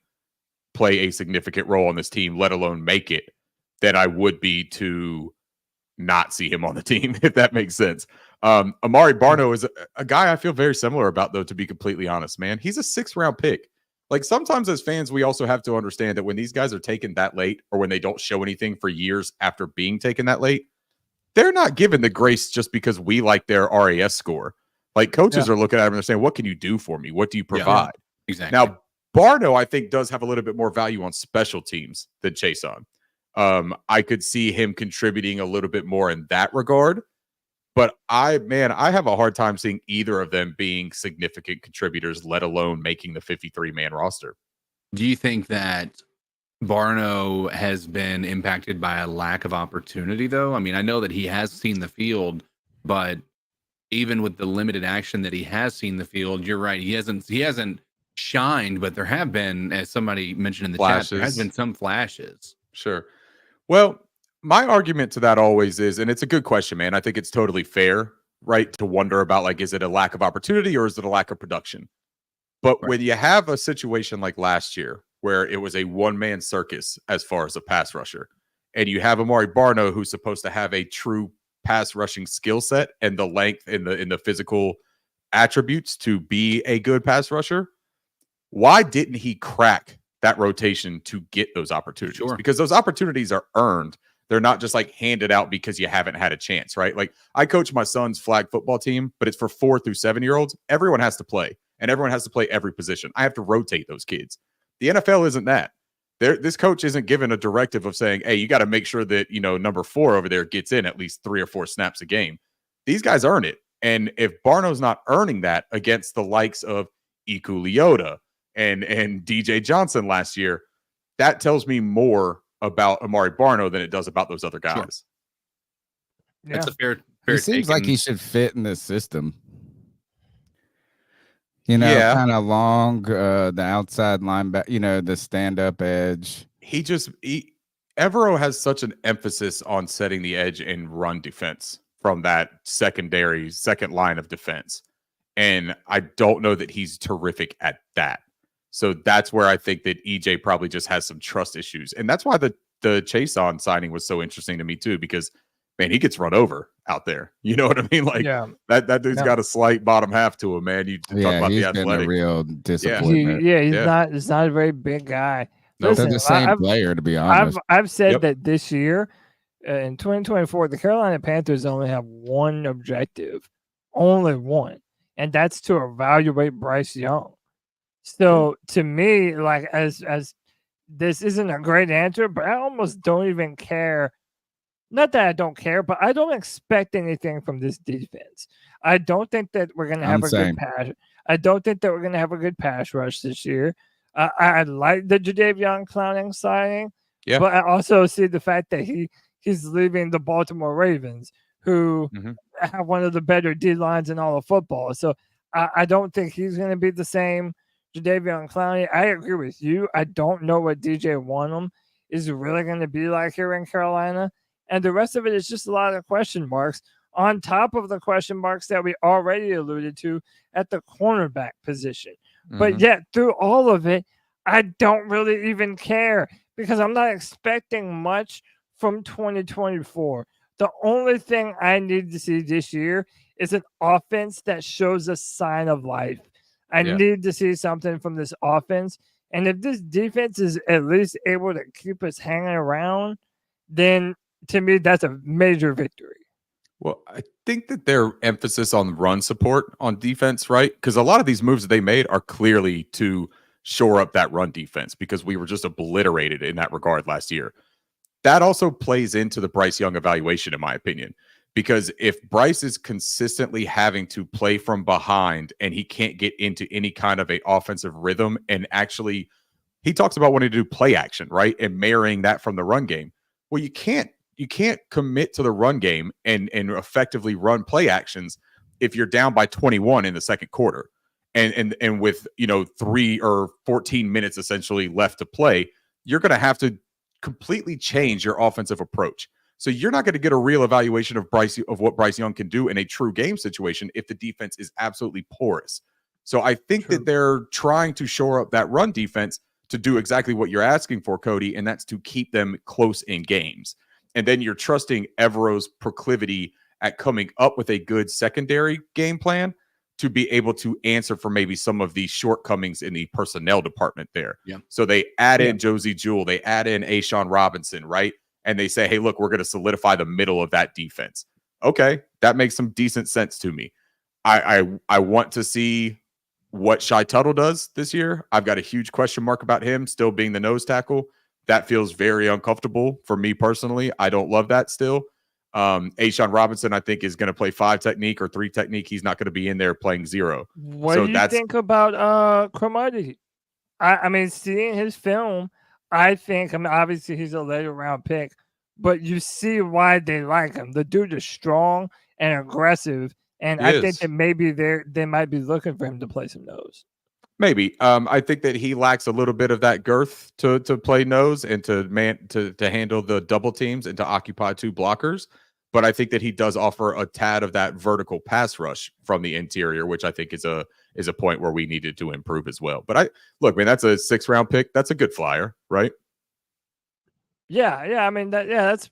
play a significant role on this team, let alone make it, than I would be to not see him on the team, if that makes sense. Amari Barno is a guy I feel very similar about, though, to be completely honest, man. He's a 6th-round pick. Like, sometimes as fans, we also have to understand that when these guys are taken that late, or when they don't show anything for years after being taken that late, they're not given the grace just because we like their RAS score. Like, coaches are looking at them and saying, what can you do for me? What do you provide? Exactly. Now, Barno, I think, does have a little bit more value on special teams than Chason. I could see him contributing a little bit more in that regard. But I have a hard time seeing either of them being significant contributors, let alone making the 53-man roster. Do you think that Barno has been impacted by a lack of opportunity, though? I mean, I know that he has seen the field, but even with the limited action that he has seen the field, you're right. He hasn't shined, but there have been, as somebody mentioned in the chat, there has been some flashes. Sure. Well, my argument to that always is, and it's a good question, man. I think it's totally fair, right, to wonder about, like, is it a lack of opportunity or is it a lack of production? But when you have a situation like last year where it was a one-man circus as far as a pass rusher, and you have Amari Barno, who's supposed to have a true pass rushing skill set and the length and the physical attributes to be a good pass rusher, why didn't he crack that rotation to get those opportunities? Sure. Because those opportunities are earned. They're not just like handed out because you haven't had a chance, right? Like, I coach my son's flag football team, but it's for 4 through 7-year-olds. Everyone has to play, and everyone has to play every position. I have to rotate those kids. The NFL isn't that. This coach isn't given a directive of saying, hey, you got to make sure that, number 4 over there gets in at least 3 or 4 snaps a game. These guys earn it. And if Barno's not earning that against the likes of Iku Leota and DJ Johnson last year, that tells me more about Amari Barno than it does about those other guys. Sure. That's a fair He seems like he should fit in this system. Kind of long, the outside linebacker, the stand-up edge. Evero has such an emphasis on setting the edge and run defense from that second line of defense. And I don't know that he's terrific at that. So that's where I think that EJ probably just has some trust issues. And that's why the Chason signing was so interesting to me too, because, man, he gets run over out there. You know what I mean? Like, that dude's got a slight bottom half to him, man. You talk about he's the been athletic. a real disappointment. He's not a very big guy. No, they're the same player, to be honest. I've said that this year, in 2024, the Carolina Panthers only have one objective, only one, and that's to evaluate Bryce Young. So to me, like, as this isn't a great answer, but I almost don't even care. Not that I don't care, but I don't expect anything from this defense. I don't think that we're going to have good pass. I don't think that we're going to have a good pass rush this year. I like the Jadeveon Clowney signing, but I also see the fact that he's leaving the Baltimore Ravens, who have one of the better D lines in all of football. So I don't think he's going to be the same Jadeveon Clowney. I agree with you. I don't know what DJ Wonnum is really going to be like here in Carolina. And the rest of it is just a lot of question marks on top of the question marks that we already alluded to at the cornerback position. But yet, through all of it, I don't really even care because I'm not expecting much from 2024. The only thing I need to see this year is an offense that shows a sign of life. I need to see something from this offense. And if this defense is at least able to keep us hanging around, then to me, that's a major victory. Well, I think that their emphasis on run support on defense, right? Because a lot of these moves that they made are clearly to shore up that run defense because we were just obliterated in that regard last year. That also plays into the Bryce Young evaluation, in my opinion, because if Bryce is consistently having to play from behind and he can't get into any kind of a offensive rhythm, and actually he talks about wanting to do play action, right? And marrying that from the run game. Well, you can't commit to the run game and effectively run play actions if you're down by 21 in the second quarter and with 3 or 14 minutes essentially left to play. You're going to have to completely change your offensive approach. So you're not going to get a real evaluation of what Bryce Young can do in a true game situation if the defense is absolutely porous. So I think that they're trying to shore up that run defense to do exactly what you're asking for, Cody, and that's to keep them close in games. And then you're trusting Evero's proclivity at coming up with a good secondary game plan to be able to answer for maybe some of the shortcomings in the personnel department there. Yeah. So they add in Josie Jewell, they add in Ashawn Robinson, right? And they say, hey, look, we're going to solidify the middle of that defense. Okay, that makes some decent sense to me. I want to see what Shai Tuttle does this year. I've got a huge question mark about him still being the nose tackle. That feels very uncomfortable for me personally. I don't love that still. Ashawn Robinson, I think, is going to play 5 technique or 3 technique. He's not going to be in there playing 0. What do you think about Cromartie? I mean, seeing his film, I mean, obviously he's a later round pick, but you see why they like him. The dude is strong and aggressive, and I think that maybe they might be looking for him to play some nose. Maybe. I think that he lacks a little bit of that girth to play nose and to handle the double teams and to occupy 2 blockers. But I think that he does offer a tad of that vertical pass rush from the interior, which I think is a point where we needed to improve as well. But look, man, that's a 6th round pick. That's a good flyer, right? Yeah. I mean, that's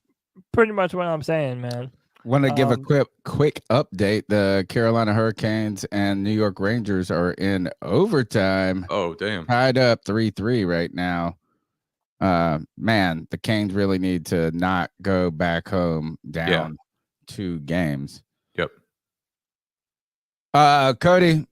pretty much what I'm saying, man. Want to give a quick update. The Carolina Hurricanes and New York Rangers are in overtime. Oh, damn. Tied up 3-3 right now. Man, the Canes really need to not go back home down 2 games. Yep. Cody.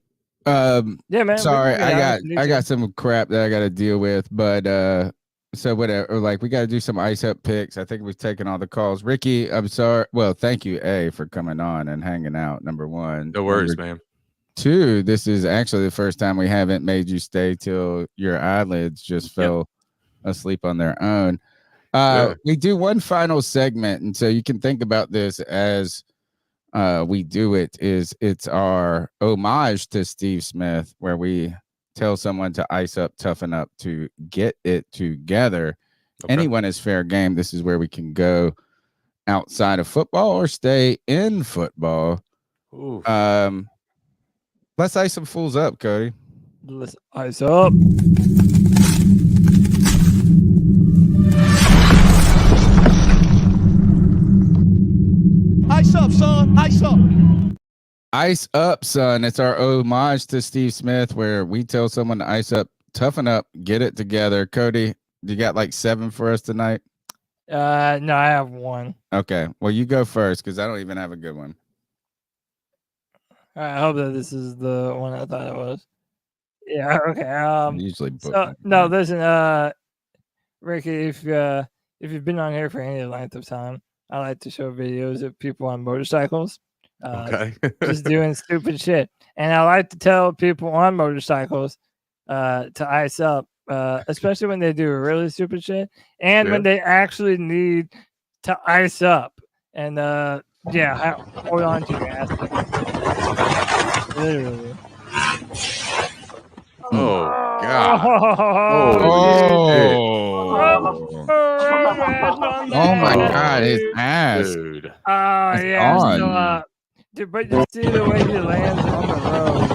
Yeah, man. Sorry, I got some crap that I got to deal with, but so whatever. Like, we got to do some ice up picks. I think we've taken all the calls. Ricky, I'm sorry. Well, thank you, for coming on and hanging out. Number 1. No worries, man. 2, this is actually the first time we haven't made you stay till your eyelids just fell asleep on their own. We do one final segment, and so you can think about this as we do it. It's our homage to Steve Smith, where we tell someone to ice up, toughen up, to get it together. Okay. Anyone is fair game. This is where we can go outside of football or stay in football. Ooh. Let's ice some fools up, Cody. Let's ice up. Ice up, son. Ice up. Ice up, son. It's our homage to Steve Smith, where we tell someone to ice up, toughen up, get it together. Cody, you got like 7 for us tonight? No, I have 1. Okay. Well, you go first because I don't even have a good one. All right, I hope that this is the one I thought it was. Yeah. Okay. Usually, listen, Ricky, if you've been on here for any length of time, I like to show videos of people on motorcycles. Just doing stupid shit. And I like to tell people on motorcycles to ice up, especially when they do really stupid shit and when they actually need to ice up. And hold on to your ass. Literally. Oh, God. Oh my God, his ass. Dude. Oh, it's yeah. on. So, dude, but you see the way he lands on the road.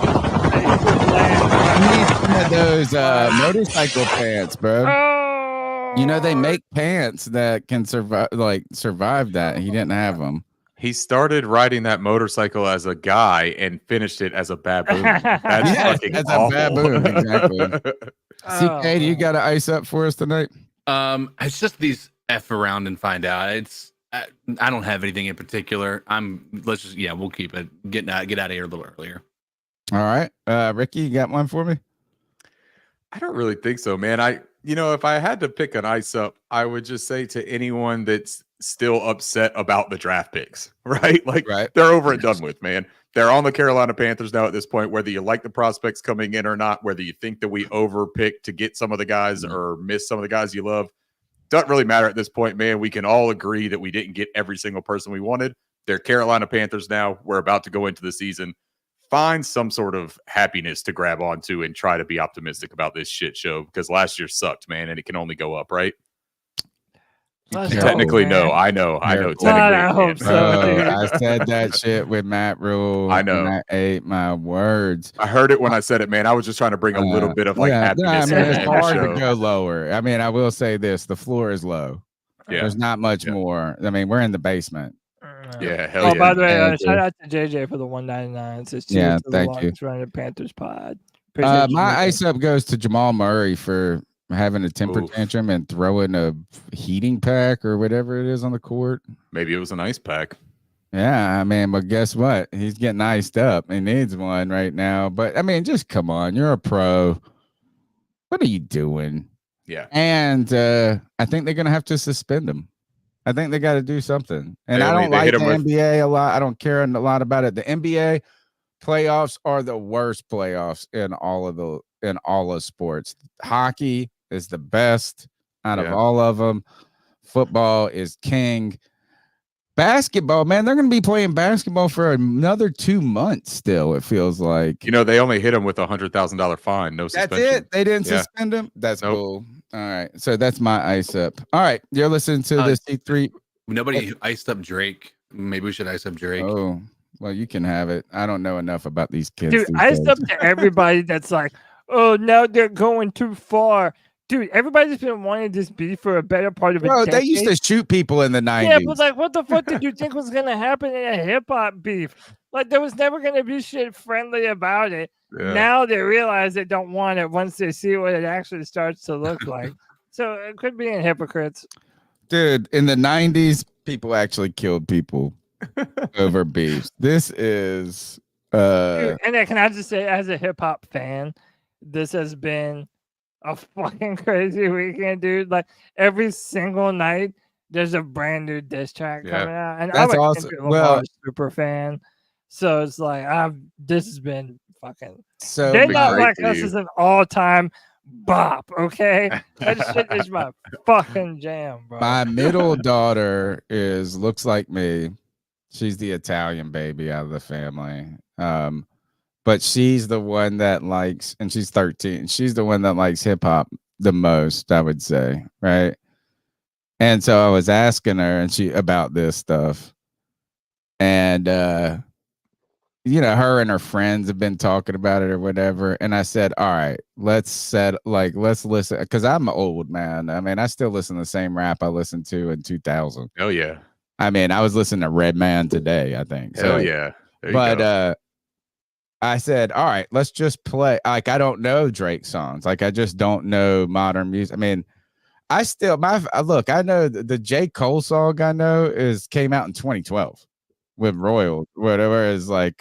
I need some of those motorcycle pants, bro. Oh. You know, they make pants that can survive that. He didn't have them. He started riding that motorcycle as a guy and finished it as a baboon. That's fucking as awful. a baboon, exactly. CK, do you got to ice up for us tonight? It's just these F around and find out. I don't have anything in particular. We'll keep it. Get out of here a little earlier. All right. Ricky, you got one for me? I don't really think so, man. If I had to pick an ice up, I would just say to anyone that's still upset about the draft picks, right? They're over and done with, man. They're on the Carolina Panthers now at this point, whether you like the prospects coming in or not, whether you think that we overpicked to get some of the guys or miss some of the guys you love. Doesn't really matter at this point, man. We can all agree that we didn't get every single person we wanted. They're Carolina Panthers now. We're about to go into the season. Find some sort of happiness to grab onto and try to be optimistic about this shit show, because last year sucked, man, and it can only go up, right? Technically, no. I know. Technically, I hope so. I said that shit with Matt Rule. I know. And I ate my words. I heard it when I said it, man. I was just trying to bring a little bit of happiness. It's hard to go lower. I mean, I will say this: the floor is low. Yeah. There's not much more. I mean, we're in the basement. Yeah, hell Oh, yeah. by the way, Thank shout you. out to JJ for the 199. It says cheers Yeah, to the thank you. longest running Panthers pod. Appreciate you, My JJ. ice up goes to Jamal Murray for having a temper Oof. tantrum and throwing a heating pack or whatever it is on the court. Maybe it was an ice pack. Yeah, I mean, but guess what? He's getting iced up. He needs one right now. But I mean, just come on. You're a pro. What are you doing? Yeah. And I think they're going to have to suspend him. I think they got to do something. And I don't They like hit the him with- NBA a lot. I don't care a lot about it. The NBA playoffs are the worst playoffs in all of sports. Hockey is the best out of all of them. Football is king. Basketball, man, they're going to be playing basketball for another 2 months still, it feels like. You know, they only hit him with a $100,000 fine. No suspension. That's it? They didn't Yeah. suspend him? That's cool. All right. So that's my ice up. All right. You're listening to the C3. Nobody iced up Drake. Maybe we should ice up Drake. Oh, well, you can have it. I don't know enough about these kids. Dude, these iced days. up to everybody that's like, oh, now they're going too far. Dude, everybody's been wanting this beef for a better part of a Bro, decade. they used to shoot people in the 90s. Yeah, but like, what the fuck did you think was gonna happen in a hip hop beef? Like, there was never gonna be shit friendly about it. Yeah. Now they realize they don't want it once they see what it actually starts to look like. So it could be in hypocrites. Dude, in the 90s, people actually killed people over beefs. This is Dude, and then can I just say, as a hip hop fan, this has been a fucking crazy weekend, dude. Like every single night, there's a brand new diss track coming out, and that's I'm a awesome. Kendrick Well, Lamar super fan, so it's like this has been fucking. So They big Not break Like for Us you. is an all-time bop. Okay, that shit is my fucking jam, bro. My middle daughter looks like me. She's the Italian baby out of the family. But she's the one that likes, and she's 13. She's the one that likes hip hop the most, I would say, right? And so I was asking her about this stuff. And you know, her and her friends have been talking about it or whatever. And I said, all right, let's listen, because I'm old, man. I mean, I still listen to the same rap I listened to in 2000. Oh yeah. I mean, I was listening to Redman today, I think. Hell yeah. There you But go. I said, all right, let's just play. Like, I don't know Drake songs. Like, I just don't know modern music. I mean, I know the J. Cole song I know came out in 2012 with Royal, whatever is like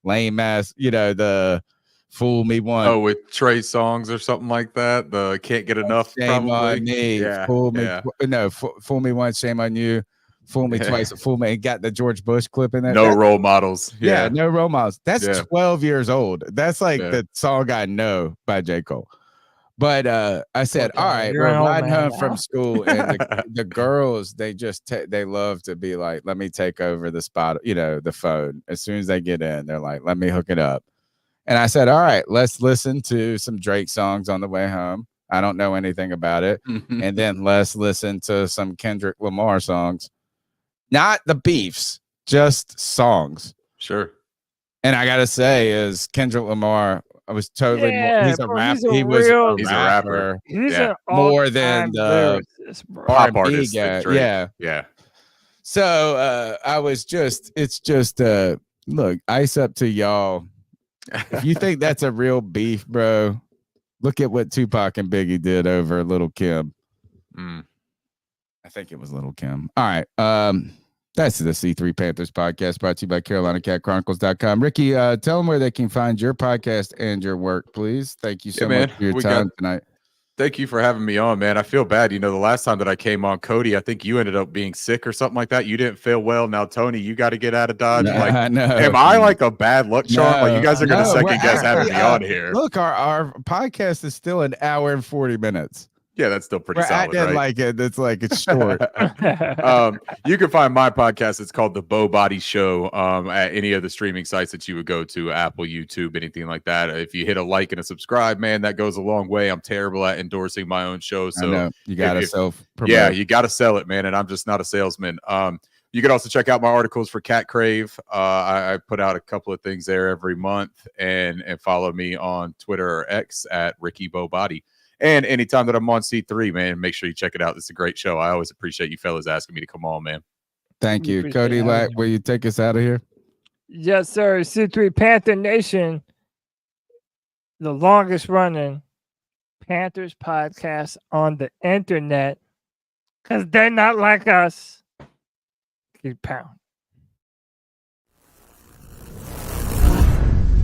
lame ass, you know, the Fool Me Once. Oh, with Trey songs or something like that. The Can't Get Enough. Shame probably. on me. Yeah. Fool me. Yeah. No, fool me once, shame on you. Fool me twice, fool me. It got the George Bush clip in there. No role models. Yeah, Yeah. no role models. That's Yeah. 12 years old. That's like Yeah. the song I know by J. Cole. But I said, Okay, all right, you're we're an old riding man home now. from school, and the girls, they just they love to be like, let me take over the spot, you know, the phone. As soon as they get in, they're like, let me hook it up. And I said, all right, let's listen to some Drake songs on the way home. I don't know anything about it. And then let's listen to some Kendrick Lamar songs. Not the beefs, just songs. Sure. And I gotta say, is Kendrick Lamar, I was totally he's a bro, rapper. he's a He was real- a He's a rapper. rapper. He's Yeah. an More than all-time the lyricist, bro. Pop R&B artist. guy. Like Drake. Yeah. Yeah. So I was just, it's just look, ice up to y'all. If you think that's a real beef, bro, look at what Tupac and Biggie did over Little Kim. I think it was Little Kim. All right. That's the C3 Panthers podcast brought to you by CarolinaCatChronicles.com. Ricky, tell them where they can find your podcast and your work, please. Thank you so much for your time tonight. Thank you for having me on, man. I feel bad. You know, the last time that I came on, Cody, I think you ended up being sick or something like that. You didn't feel well. Now, Tony, you got to get out of Dodge. No, like, no. am I like a bad luck charm? Like, you guys are going to No, second we're guess having me actually, on here. Look, our podcast is still an hour and 40 minutes. Yeah, that's still pretty We're solid, acting right? like it. It's like it's short. You can find my podcast. It's called The Bo Body Show at any of the streaming sites that you would go to, Apple, YouTube, anything like that. If you hit a like and a subscribe, man, that goes a long way. I'm terrible at endorsing my own show. So I know. You got to self-promote. Yeah, you got to sell it, man. And I'm just not a salesman. You can also check out my articles for Cat Crave. I put out a couple of things there every month, and follow me on Twitter or X at Ricky Bo Body. And anytime that I'm on C3, man, make sure you check it out. It's a great show. I always appreciate you fellas asking me to come on, man. Thank We you. appreciate Cody having Lack, you. will you take us out of here? Yes, sir. C3 Panther Nation, the longest running Panthers podcast on the internet, because they're not like us. Keep pound.